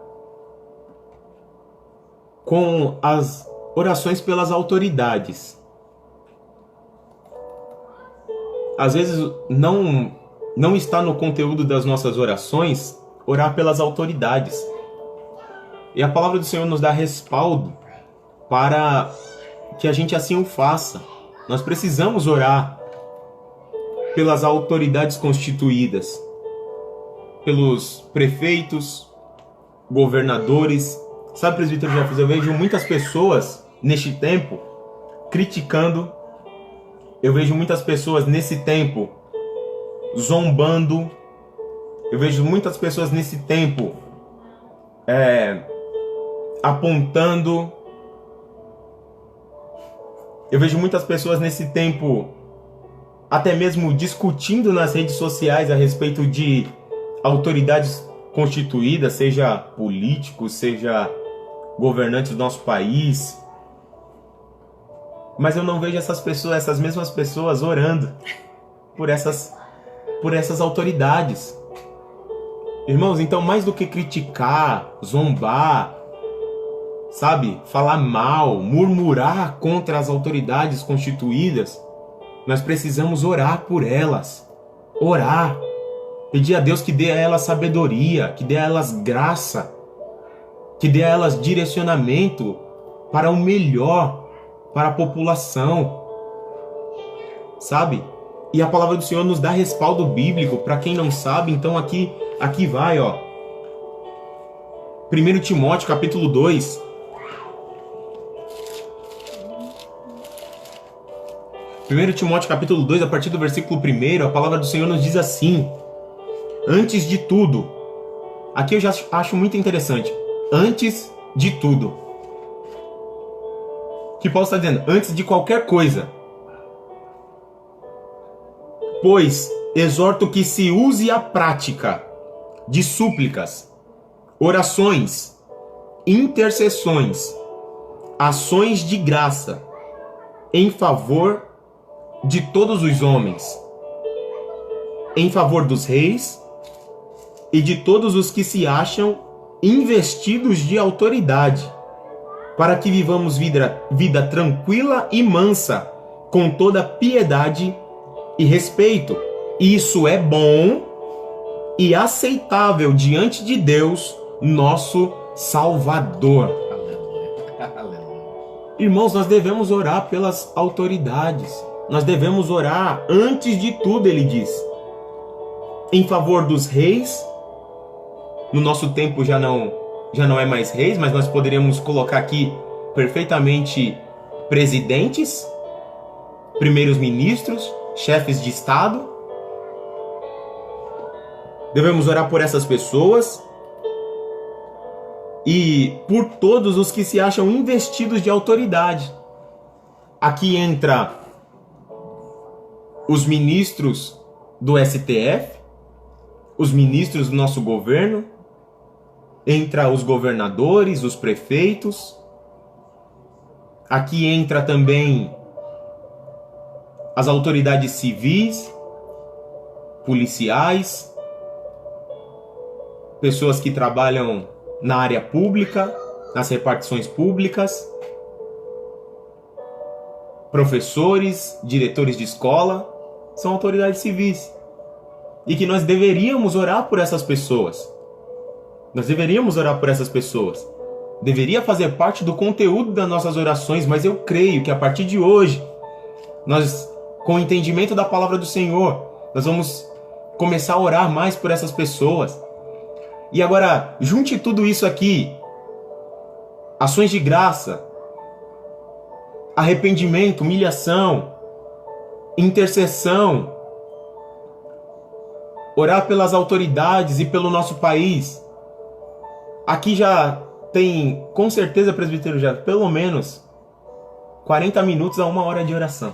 com as orações pelas autoridades. Às vezes não está no conteúdo das nossas orações orar pelas autoridades. E a palavra do Senhor nos dá respaldo para que a gente assim o faça. Nós precisamos orar pelas autoridades constituídas, pelos prefeitos, governadores. Sabe, presbítero Jefferson, eu vejo muitas pessoas neste tempo criticando, eu vejo muitas pessoas nesse tempo zombando, eu vejo muitas pessoas nesse tempo apontando, eu vejo muitas pessoas nesse tempo até mesmo discutindo nas redes sociais a respeito de autoridades constituídas, seja políticos, seja governantes do nosso país. Mas eu não vejo essas mesmas pessoas orando por essas autoridades. Irmãos, então mais do que criticar, zombar, sabe, falar mal, murmurar contra as autoridades constituídas, nós precisamos orar por elas. Orar. Pedir a Deus que dê a elas sabedoria, que dê a elas graça, que dê a elas direcionamento para o melhor, para a população. Sabe? E a palavra do Senhor nos dá respaldo bíblico. Para quem não sabe, então aqui vai, ó. 1 Timóteo capítulo 2. 1 Timóteo capítulo 2, a partir do versículo 1, a palavra do Senhor nos diz assim: antes de tudo, aqui eu já acho muito interessante, antes de tudo, que Paulo está dizendo, antes de qualquer coisa, pois exorto que se use a prática de súplicas, orações, intercessões, ações de graça, em favor de todos os homens, em favor dos reis e de todos os que se acham investidos de autoridade, para que vivamos vida tranquila e mansa, com toda piedade e respeito. Isso é bom e aceitável diante de Deus, nosso Salvador. Irmãos, nós devemos orar pelas autoridades. Nós devemos orar antes de tudo, ele diz. Em favor dos reis. No nosso tempo já não é mais reis, mas nós poderíamos colocar aqui perfeitamente presidentes, primeiros ministros, chefes de Estado. Devemos orar por essas pessoas e por todos os que se acham investidos de autoridade. Aqui entra os ministros do STF, os ministros do nosso governo, entra os governadores, os prefeitos. Aqui entra também as autoridades civis, policiais, pessoas que trabalham na área pública, nas repartições públicas, professores, diretores de escola, são autoridades civis. E que nós deveríamos orar por essas pessoas. Nós deveríamos orar por essas pessoas. Deveria fazer parte do conteúdo das nossas orações, mas eu creio que a partir de hoje, nós, com o entendimento da palavra do Senhor, nós vamos começar a orar mais por essas pessoas. E agora, junte tudo isso aqui: ações de graça, arrependimento, humilhação, intercessão, orar pelas autoridades e pelo nosso país. Aqui já tem, com certeza, presbítero, já pelo menos 40 minutos a 1 hora de oração.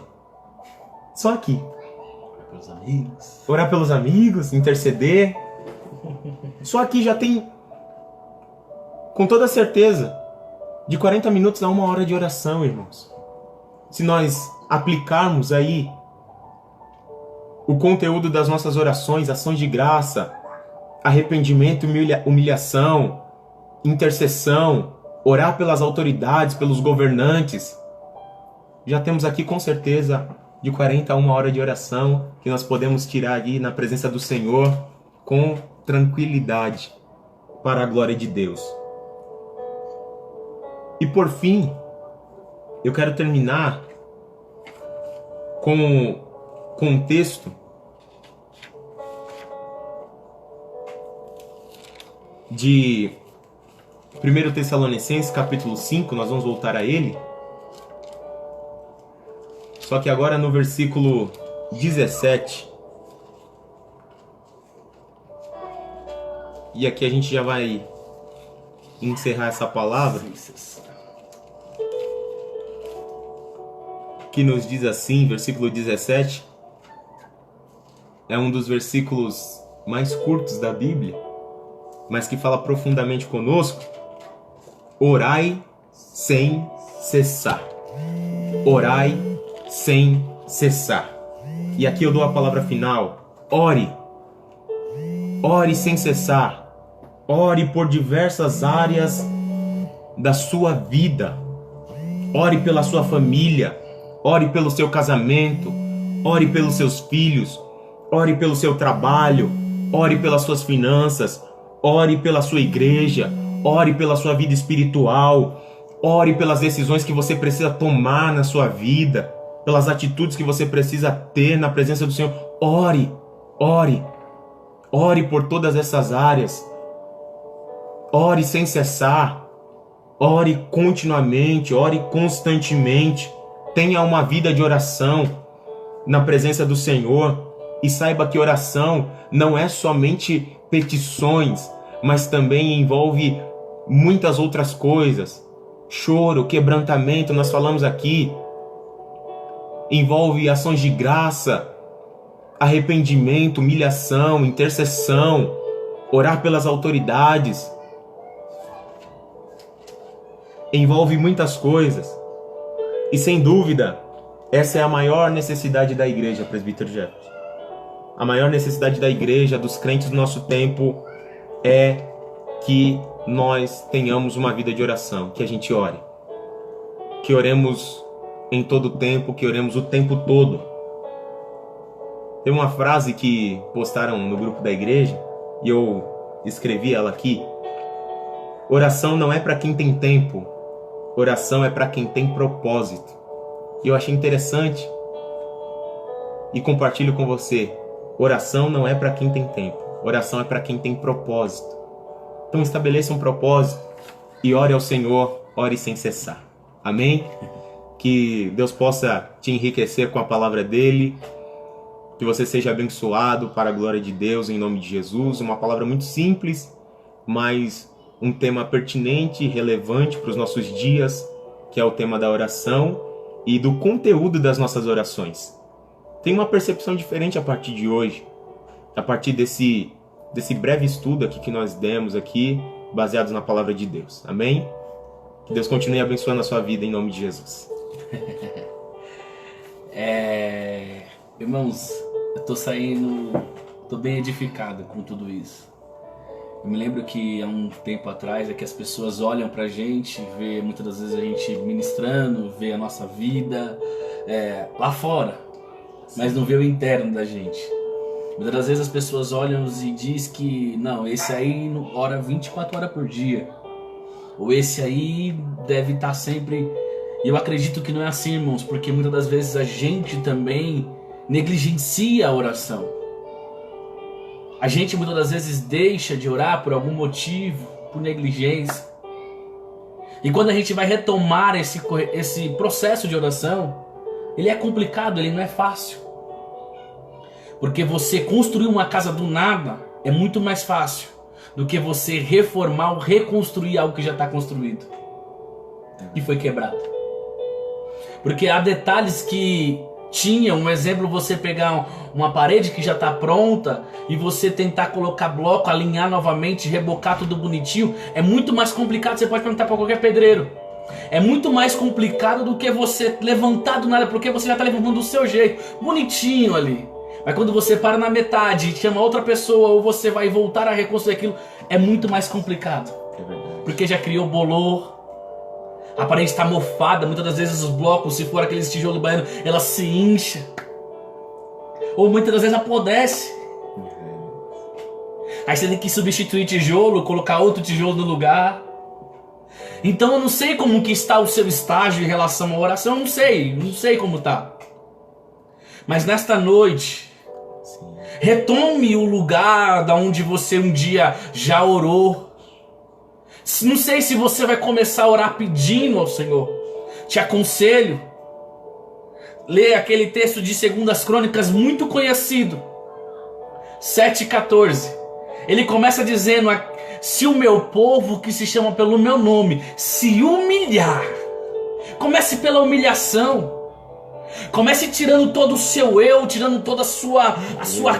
Só aqui. Orar pelos amigos. Orar pelos amigos, interceder. Só aqui já tem, com toda certeza, de 40 minutos a 1 hora de oração, irmãos. Se nós aplicarmos aí o conteúdo das nossas orações, ações de graça, arrependimento, humilhação, intercessão, orar pelas autoridades, pelos governantes, já temos aqui com certeza de 40 a 1 hora de oração que nós podemos tirar aí na presença do Senhor com tranquilidade para a glória de Deus. E por fim, eu quero terminar com um texto de 1 Tessalonicenses, capítulo 5, nós vamos voltar a ele. Só que agora no versículo 17. E aqui a gente já vai encerrar essa palavra, que nos diz assim, versículo 17. É um dos versículos mais curtos da Bíblia, mas que fala profundamente conosco. Orai sem cessar. Orai sem cessar. E aqui eu dou a palavra final. Ore. Ore sem cessar. Ore por diversas áreas da sua vida. Ore pela sua família. Ore pelo seu casamento. Ore pelos seus filhos. Ore pelo seu trabalho. Ore pelas suas finanças. Ore pela sua igreja. Ore pela sua vida espiritual. Ore pelas decisões que você precisa tomar na sua vida. Pelas atitudes que você precisa ter na presença do Senhor. Ore. Ore. Ore por todas essas áreas. Ore sem cessar. Ore continuamente. Ore constantemente. Tenha uma vida de oração na presença do Senhor. E saiba que oração não é somente petições, mas também envolve muitas outras coisas. Choro, quebrantamento, nós falamos aqui. Envolve ações de graça, arrependimento, humilhação, intercessão, orar pelas autoridades. Envolve muitas coisas. E sem dúvida, essa é a maior necessidade da igreja, presbítero Jefferson. A maior necessidade da igreja, dos crentes do nosso tempo, é que nós tenhamos uma vida de oração, que a gente ore. Que oremos em todo o tempo, que oremos o tempo todo. Tem uma frase que postaram no grupo da igreja, e eu escrevi ela aqui. Oração não é para quem tem tempo, oração é para quem tem propósito. E eu achei interessante e compartilho com você. Oração não é para quem tem tempo, oração é para quem tem propósito. Então estabeleça um propósito e ore ao Senhor, ore sem cessar. Amém? Que Deus possa te enriquecer com a palavra dele, que você seja abençoado para a glória de Deus, em nome de Jesus. Uma palavra muito simples, mas um tema pertinente e relevante para os nossos dias, que é o tema da oração e do conteúdo das nossas orações. Tem uma percepção diferente a partir de hoje, a partir desse breve estudo aqui que nós demos aqui, baseados na palavra de Deus. Amém? Que Deus continue abençoando a sua vida em nome de Jesus. Irmãos, eu tô bem edificado com tudo isso. Eu me lembro que há um tempo atrás é que as pessoas olham pra gente, vê muitas das vezes a gente ministrando, vê a nossa vida lá fora, mas não vê o interno da gente. Muitas das vezes as pessoas olham e dizem que não, esse aí ora 24 horas por dia, ou esse aí deve estar sempre... E eu acredito que não é assim, irmãos, porque muitas das vezes a gente também negligencia a oração. A gente muitas das vezes deixa de orar por algum motivo, por negligência. E quando a gente vai retomar esse processo de oração, ele é complicado, ele não é fácil. Porque você construir uma casa do nada é muito mais fácil do que você reformar ou reconstruir algo que já está construído e foi quebrado. Porque há detalhes que tinham, um exemplo, você pegar uma parede que já está pronta e você tentar colocar bloco, alinhar novamente, rebocar tudo bonitinho, é muito mais complicado, você pode perguntar para qualquer pedreiro. É muito mais complicado do que você levantar do nada, porque você já está levantando do seu jeito, bonitinho ali. Mas quando você para na metade e chama outra pessoa, ou você vai voltar a reconstruir aquilo, é muito mais complicado. É verdade. Porque já criou bolor. A parede está mofada, muitas das vezes os blocos, se for aqueles tijolos baianos, ela se incha. Ou muitas das vezes apodrece. Aí você tem que substituir tijolo, colocar outro tijolo no lugar. Então eu não sei como que está o seu estágio em relação à oração, eu não sei como está. Mas nesta noite, retome o lugar da onde você um dia já orou. Não sei se você vai começar a orar pedindo ao Senhor. Te aconselho, lê aquele texto de 2 Crônicas muito conhecido, 7:14. Ele começa dizendo: se o meu povo que se chama pelo meu nome se humilhar. Comece pela humilhação. Comece tirando todo o seu eu, tirando toda a sua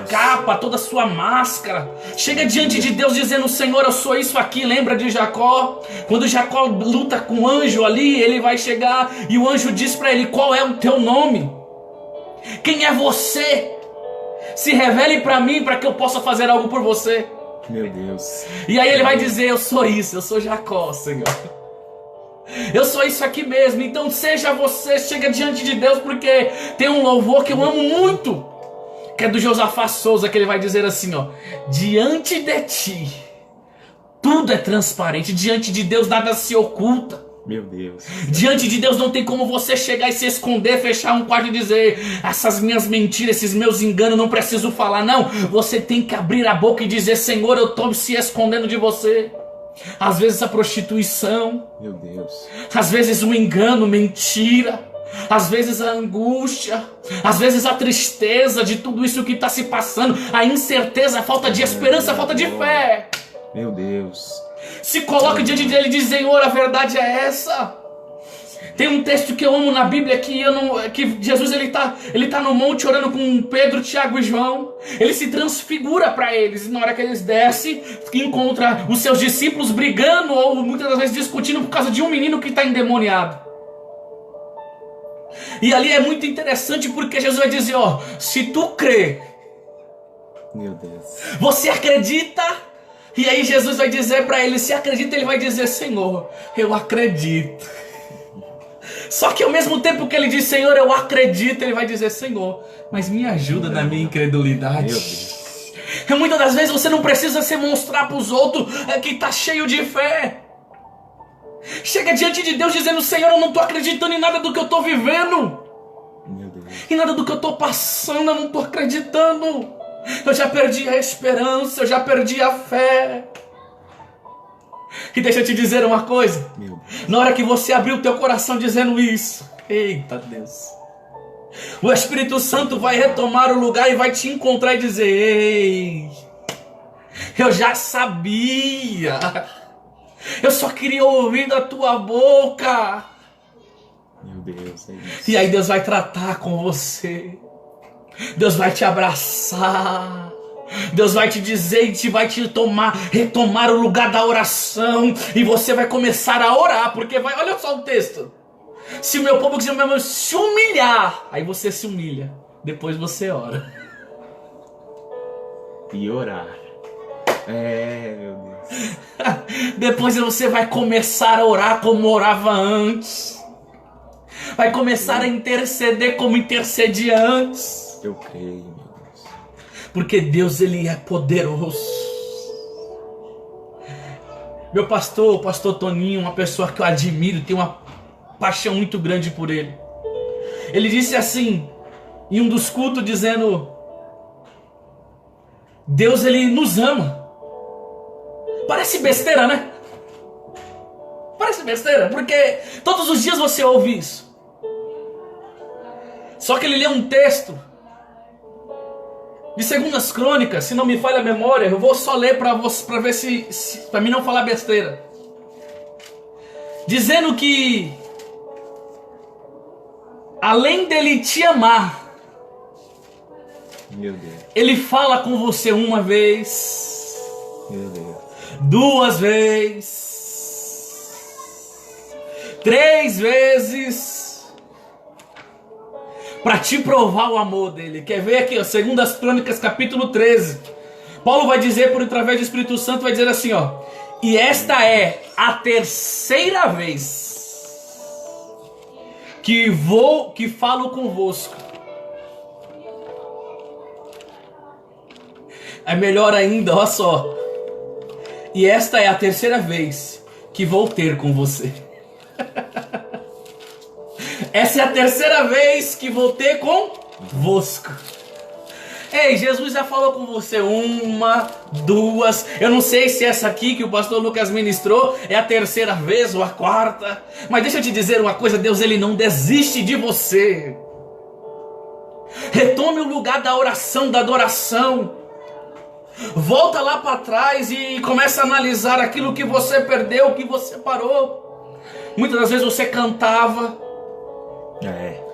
capa, toda a sua máscara. Chega diante de Deus dizendo: Senhor, eu sou isso aqui. Lembra de Jacó? Quando Jacó luta com o anjo ali, ele vai chegar e o anjo diz para ele: qual é o teu nome? Quem é você? Se revele para mim, para que eu possa fazer algo por você. Meu Deus. E aí ele vai dizer: eu sou isso, eu sou Jacó, Senhor. Eu sou isso aqui mesmo. Então seja você, chega diante de Deus, porque tem um louvor que eu amo muito, que é do Josafá Souza, que ele vai dizer assim, ó: diante de ti tudo é transparente, diante de Deus nada se oculta. Meu Deus. Diante de Deus não tem como você chegar e se esconder, fechar um quarto e dizer: essas minhas mentiras, esses meus enganos, não preciso falar. Não, você tem que abrir a boca e dizer: Senhor, eu estou se escondendo de você. Às vezes a prostituição, meu Deus. Às vezes o engano, mentira, às vezes a angústia, às vezes a tristeza de tudo isso que está se passando, a incerteza, a falta de esperança, a falta de fé. Meu Deus. Se coloque diante dele e diz: Senhor, a verdade é essa. Tem um texto que eu amo na Bíblia que Jesus ele tá no monte orando com Pedro, Tiago e João. Ele se transfigura para eles. E na hora que eles descem, encontra os seus discípulos brigando ou muitas das vezes discutindo por causa de um menino que está endemoniado. E ali é muito interessante porque Jesus vai dizer: ó, se tu crê, meu Deus, você acredita? E aí Jesus vai dizer para ele: se acredita, ele vai dizer: Senhor, eu acredito. Só que ao mesmo tempo que ele diz: Senhor, eu acredito, ele vai dizer: Senhor, mas me ajuda na minha incredulidade. Meu Deus. Muitas das vezes você não precisa se mostrar para os outros que está cheio de fé. Chega diante de Deus dizendo: Senhor, eu não estou acreditando em nada do que eu estou vivendo. Meu Deus. Em nada do que eu estou passando, eu não estou acreditando. Eu já perdi a esperança, eu já perdi a fé. E deixa eu te dizer uma coisa. Na hora que você abrir o teu coração dizendo isso, eita Deus, o Espírito Santo vai retomar o lugar e vai te encontrar e dizer: ei, eu já sabia, eu só queria ouvir da tua boca. Meu Deus, é isso. E aí Deus vai tratar com você, Deus vai te abraçar, Deus vai te dizer e vai te retomar o lugar da oração. E você vai começar a orar, porque olha só o texto. Se o meu povo quiser se humilhar, aí você se humilha, depois você ora. E orar. Meu Deus. Depois você vai começar a orar como orava antes. Vai começar a interceder como intercedia antes. Eu creio, meu Deus. Porque Deus, Ele é poderoso. Meu pastor, o pastor Toninho, uma pessoa que eu admiro, tenho uma paixão muito grande por ele. Ele disse assim, em um dos cultos, dizendo: Deus, Ele nos ama. Parece besteira, né? Parece besteira, porque todos os dias você ouve isso. Só que ele lê um texto de 2 Crônicas, se não me falha a memória, eu vou só ler para ver se para mim não falar besteira. Dizendo que além dele te amar, meu Deus, ele fala com você uma vez, meu Deus, 2 vezes, 3 vezes, para te provar o amor dele. Quer ver aqui, ó, 2 Crônicas capítulo 13. Paulo vai dizer, por através do Espírito Santo, vai dizer assim, ó: e esta é a 3ª vez que falo convosco. É melhor ainda, olha só. E esta é a 3ª vez que vou ter com você. Essa é a 3ª vez que vou ter convosco. Ei, Jesus já falou com você 1, 2. Eu não sei se essa aqui que o pastor Lucas ministrou é a 3ª vez ou a 4ª. Mas deixa eu te dizer uma coisa: Deus, Ele não desiste de você. Retome o lugar da oração, da adoração. Volta lá para trás e começa a analisar aquilo que você perdeu, o que você parou. Muitas das vezes você cantava,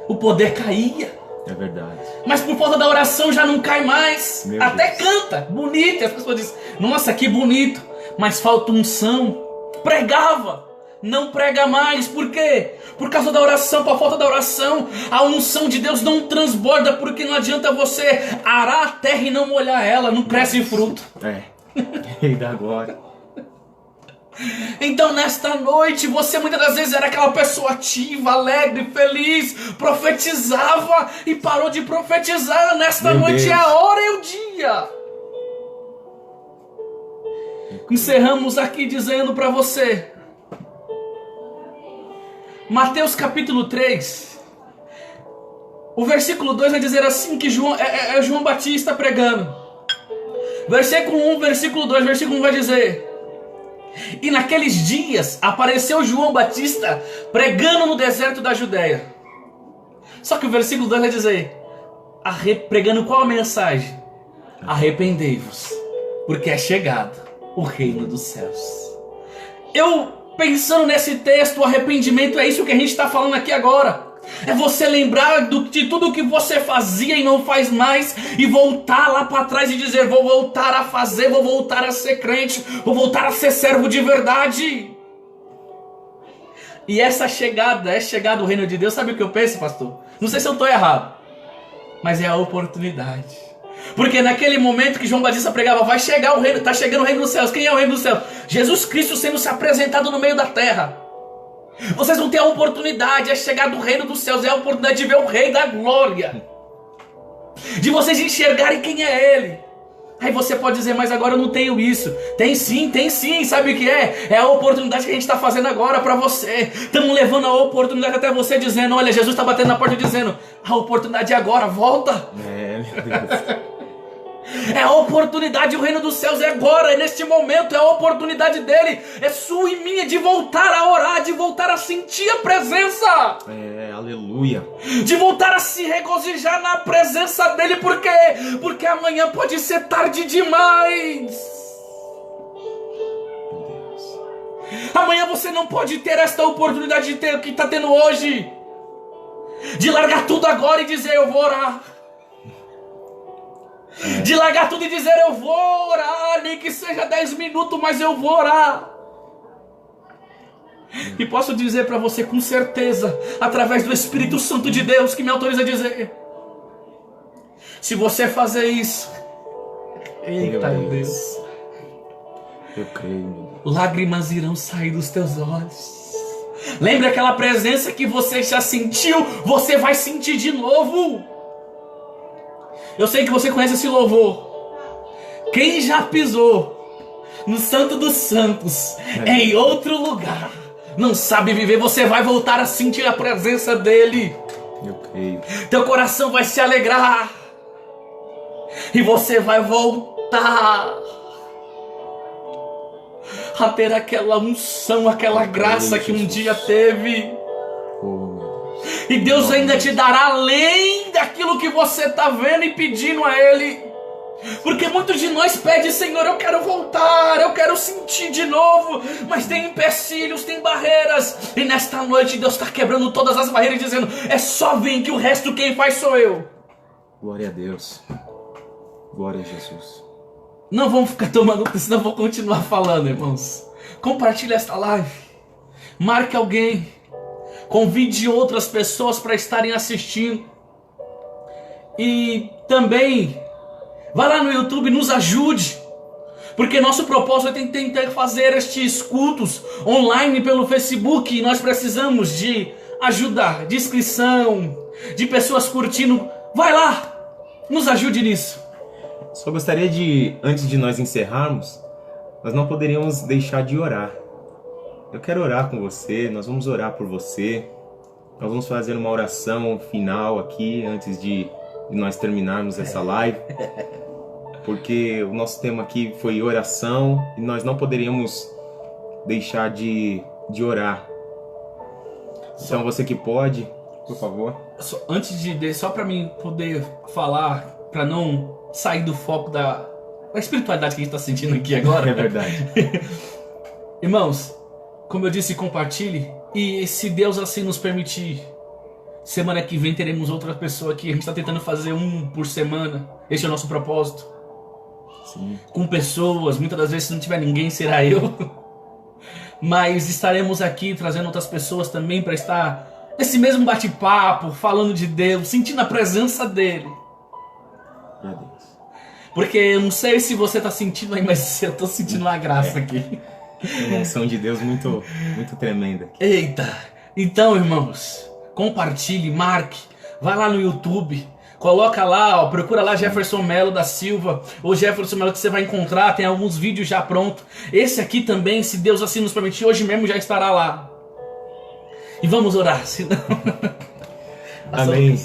o poder caía. É verdade. Mas por falta da oração já não cai mais. Meu Até Deus. canta, bonito. E as pessoas dizem: nossa, que bonito. Mas falta unção. Pregava, não prega mais. Por quê? Por causa da oração, por falta da oração. A unção de Deus não transborda, porque não adianta você arar a terra e não molhar ela. Não cresce fruto. Rei da glória. Então nesta noite você muitas das vezes era aquela pessoa ativa, alegre, feliz, profetizava e parou de profetizar. Nesta Meu noite Deus. é a hora e o dia. Encerramos aqui dizendo para você, Mateus capítulo 3, o versículo 2 vai dizer assim, que João Batista pregando. Versículo 1, versículo 2, versículo 1 vai dizer: e naqueles dias apareceu João Batista pregando no deserto da Judéia. Só que o versículo 2 vai dizer, pregando qual a mensagem? Arrependei-vos, porque é chegado o reino dos céus. Eu pensando nesse texto, o arrependimento é isso que a gente está falando aqui agora. É você lembrar de tudo que você fazia e não faz mais, e voltar lá para trás e dizer: vou voltar a fazer, vou voltar a ser crente, vou voltar a ser servo de verdade. E essa chegada, é chegado o reino de Deus. Sabe o que eu penso, pastor? Não sei se eu estou errado, mas é a oportunidade. Porque naquele momento que João Batista pregava, vai chegar o reino, está chegando o reino dos céus. Quem é o reino dos céus? Jesus Cristo sendo se apresentado no meio da terra. Vocês vão ter a oportunidade, é chegar do reino dos céus, é a oportunidade de ver o Rei da Glória, de vocês enxergarem quem é Ele. Aí você pode dizer: mas agora eu não tenho isso. Tem sim, sabe o que é? É a oportunidade que a gente está fazendo agora para você. Estamos levando a oportunidade até você, dizendo: olha, Jesus está batendo na porta dizendo: a oportunidade é agora, volta. Meu Deus. É a oportunidade, o reino dos céus é agora, é neste momento, é a oportunidade dele, é sua e minha, de voltar a orar, de voltar a sentir a presença, Aleluia, de voltar a se regozijar na presença dele. Por quê? Porque amanhã pode ser tarde demais. meu Deus. Amanhã você não pode ter esta oportunidade de ter o que está tendo hoje, de largar tudo agora e dizer: eu vou orar. De largar tudo e dizer: eu vou orar, nem que seja 10 minutos, mas eu vou orar. E posso dizer para você com certeza, através do Espírito Santo de Deus que me autoriza a dizer, se você fazer isso, eita Deus, eu creio, lágrimas irão sair dos teus olhos. Lembra aquela presença que você já sentiu? Você vai sentir de novo. Eu sei que você conhece esse louvor. Quem já pisou no Santo dos Santos, em outro lugar, não sabe viver. Você vai voltar a sentir a presença dele. eu creio. Teu coração vai se alegrar. E você vai voltar a ter aquela unção, aquela graça que um dia teve. E Deus ainda te dará além daquilo que você está vendo e pedindo a Ele. Porque muitos de nós pedem: Senhor, eu quero voltar, eu quero sentir de novo. Mas tem empecilhos, tem barreiras. E nesta noite Deus está quebrando todas as barreiras, dizendo: é só vir, que o resto quem faz sou eu. Glória a Deus. Glória a Jesus. Não vamos ficar tomando, senão eu vou continuar falando, irmãos. Compartilhe esta live. Marque alguém. Convide outras pessoas para estarem assistindo. E também vá lá no YouTube, nos ajude. Porque nosso propósito é tentar fazer estes cultos online pelo Facebook. E nós precisamos de ajuda, de inscrição, de pessoas curtindo. Vai lá, nos ajude nisso. Só gostaria de, antes de nós encerrarmos, nós não poderíamos deixar de orar. Eu quero orar com você, nós vamos orar por você. Nós vamos fazer uma oração final aqui, antes de nós terminarmos essa live. Porque o nosso tema aqui foi oração e nós não poderíamos deixar de orar. Então você que pode, por favor. Só para mim poder falar, para não sair do foco da espiritualidade que a gente está sentindo aqui agora. É verdade. Irmãos, como eu disse, compartilhe. E se Deus assim nos permitir, semana que vem teremos outra pessoa aqui. A gente está tentando fazer um por semana. Esse é o nosso propósito. Sim. Com pessoas, muitas das vezes se não tiver ninguém será eu. Mas estaremos aqui trazendo outras pessoas também para estar nesse mesmo bate-papo, falando de Deus, sentindo a presença dele. Meu Deus. Porque eu não sei se você está sentindo aí, mas eu estou sentindo uma graça aqui. Uma unção de Deus muito, muito tremenda. Eita! Então, irmãos, compartilhe, marque, vai lá no YouTube, coloca lá, procura lá Jefferson Melo da Silva, ou Jefferson Melo, que você vai encontrar, tem alguns vídeos já prontos. Esse aqui também, se Deus assim nos permitir, hoje mesmo já estará lá. E vamos orar, senão... Amém.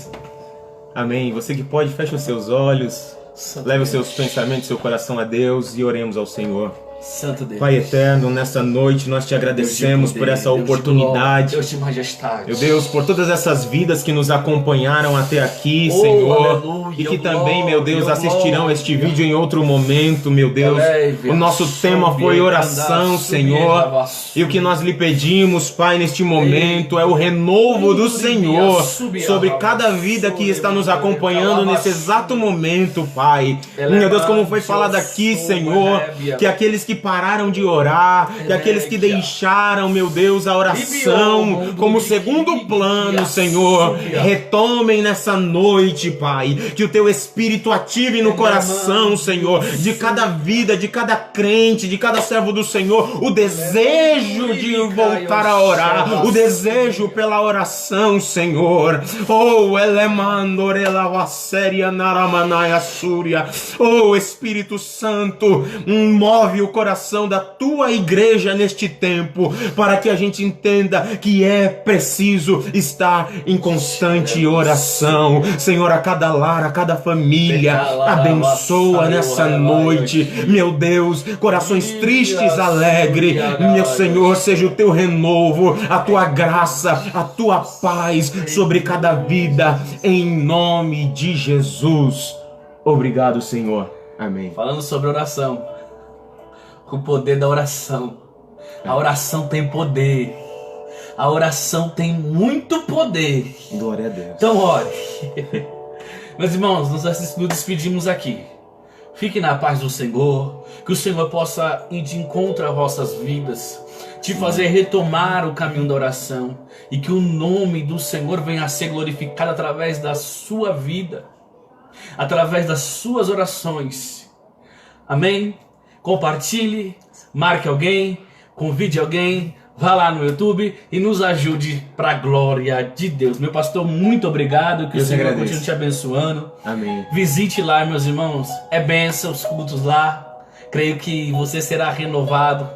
Amém. Você que pode, feche os seus olhos, leve os seus pensamentos, seu coração a Deus e oremos ao Senhor. Santo Deus. Pai eterno, nessa noite nós te agradecemos por essa oportunidade. Deus de majestade. Meu Deus, por todas essas vidas que nos acompanharam até aqui, Oh, Senhor. aleluia, E que oh, também, meu Deus, glória, assistirão glória. este vídeo em outro momento, meu Deus. O nosso tema foi oração, Senhor. E o que nós lhe pedimos, Pai, neste momento é o renovo do Senhor sobre cada vida que está nos acompanhando nesse exato momento, Pai. Meu Deus, como foi falado aqui, Senhor, que aqueles que pararam de orar, que aqueles que deixaram, meu Deus, a oração como segundo plano, Senhor, retomem nessa noite, Pai, que o teu Espírito ative no coração, Senhor, de cada vida, de cada crente, de cada servo do Senhor, o desejo de voltar a orar, o desejo pela oração, Senhor. Oh, Elemandorelavaseria Naramanaya Súria. Oh, Espírito Santo, move o coração da tua igreja neste tempo, para que a gente entenda que é preciso estar em constante oração. Senhor, a cada lar, a cada família, abençoa nessa noite, meu Deus, corações tristes, alegre, meu Senhor, seja o teu renovo, a tua graça, a tua paz sobre cada vida, em nome de Jesus. Obrigado, Senhor. Amém. Falando sobre oração, o poder da oração. A oração tem poder. A oração tem muito poder. Glória a Deus. Então ore. Meus irmãos, nós nos despedimos aqui. Fique na paz do Senhor. Que o Senhor possa ir de encontro às vossas vidas, te fazer retomar o caminho da oração, e que o nome do Senhor venha a ser glorificado através da sua vida, através das suas orações. Amém? Compartilhe, marque alguém, convide alguém, vá lá no YouTube e nos ajude para a glória de Deus. Meu pastor, muito obrigado, que o Senhor continue te abençoando. Amém. Visite lá, meus irmãos, é bênção os cultos lá, creio que você será renovado.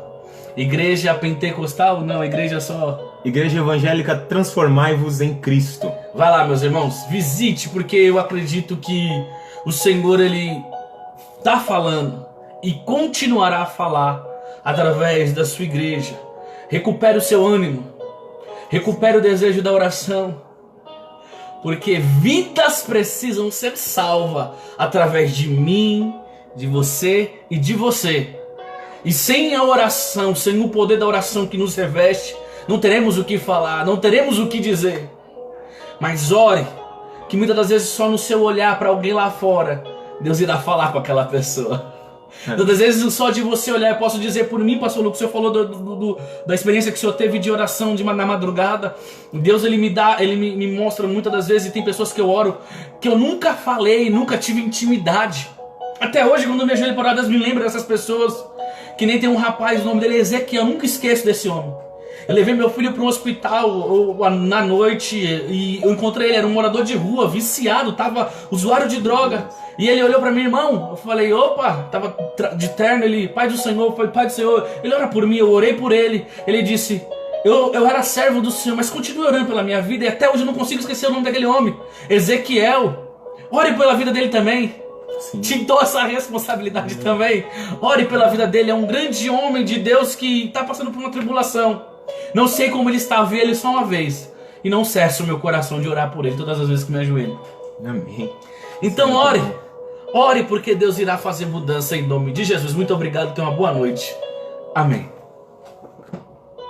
Igreja pentecostal? Não, igreja só... Igreja Evangélica Transformai-vos em Cristo. Vai lá, meus irmãos, visite, porque eu acredito que o Senhor, Ele está falando e continuará a falar através da sua igreja. Recupere o seu ânimo, recupere o desejo da oração, porque vidas precisam ser salvas através de mim, de você e de você. E sem a oração, sem o poder da oração que nos reveste, não teremos o que falar, não teremos o que dizer. Mas ore, que muitas das vezes só no seu olhar para alguém lá fora, Deus irá falar com aquela pessoa. Muitas vezes só de você olhar, eu posso dizer por mim, pastor Lucas, o senhor falou da experiência que o senhor teve de oração na madrugada. Deus, Ele me mostra muitas das vezes, e tem pessoas que eu oro, que eu nunca falei, nunca tive intimidade. Até hoje, quando eu me ajoelho para orar, Deus me lembra dessas pessoas. Que nem tem um rapaz, o nome dele é Ezequiel, eu nunca esqueço desse homem. Eu levei meu filho para um hospital na noite e eu encontrei ele, era um morador de rua, viciado, tava usuário de droga. E ele olhou para mim, irmão, eu falei, opa, tava de terno, ele, Pai do Senhor, eu falei, Pai do Senhor, ele ora por mim, eu orei por ele. Ele disse, eu era servo do Senhor, mas continue orando pela minha vida, e até hoje eu não consigo esquecer o nome daquele homem, Ezequiel. Ore pela vida dele também. Sim. Te dou essa responsabilidade também. Ore pela vida dele, é um grande homem de Deus que está passando por uma tribulação. Não sei como ele está, vi ele só uma vez. E não cessa o meu coração de orar por ele todas as vezes que me ajoelho. Amém. Então ore. Ore porque Deus irá fazer mudança em nome de Jesus. Muito obrigado, tenha uma boa noite. Amém.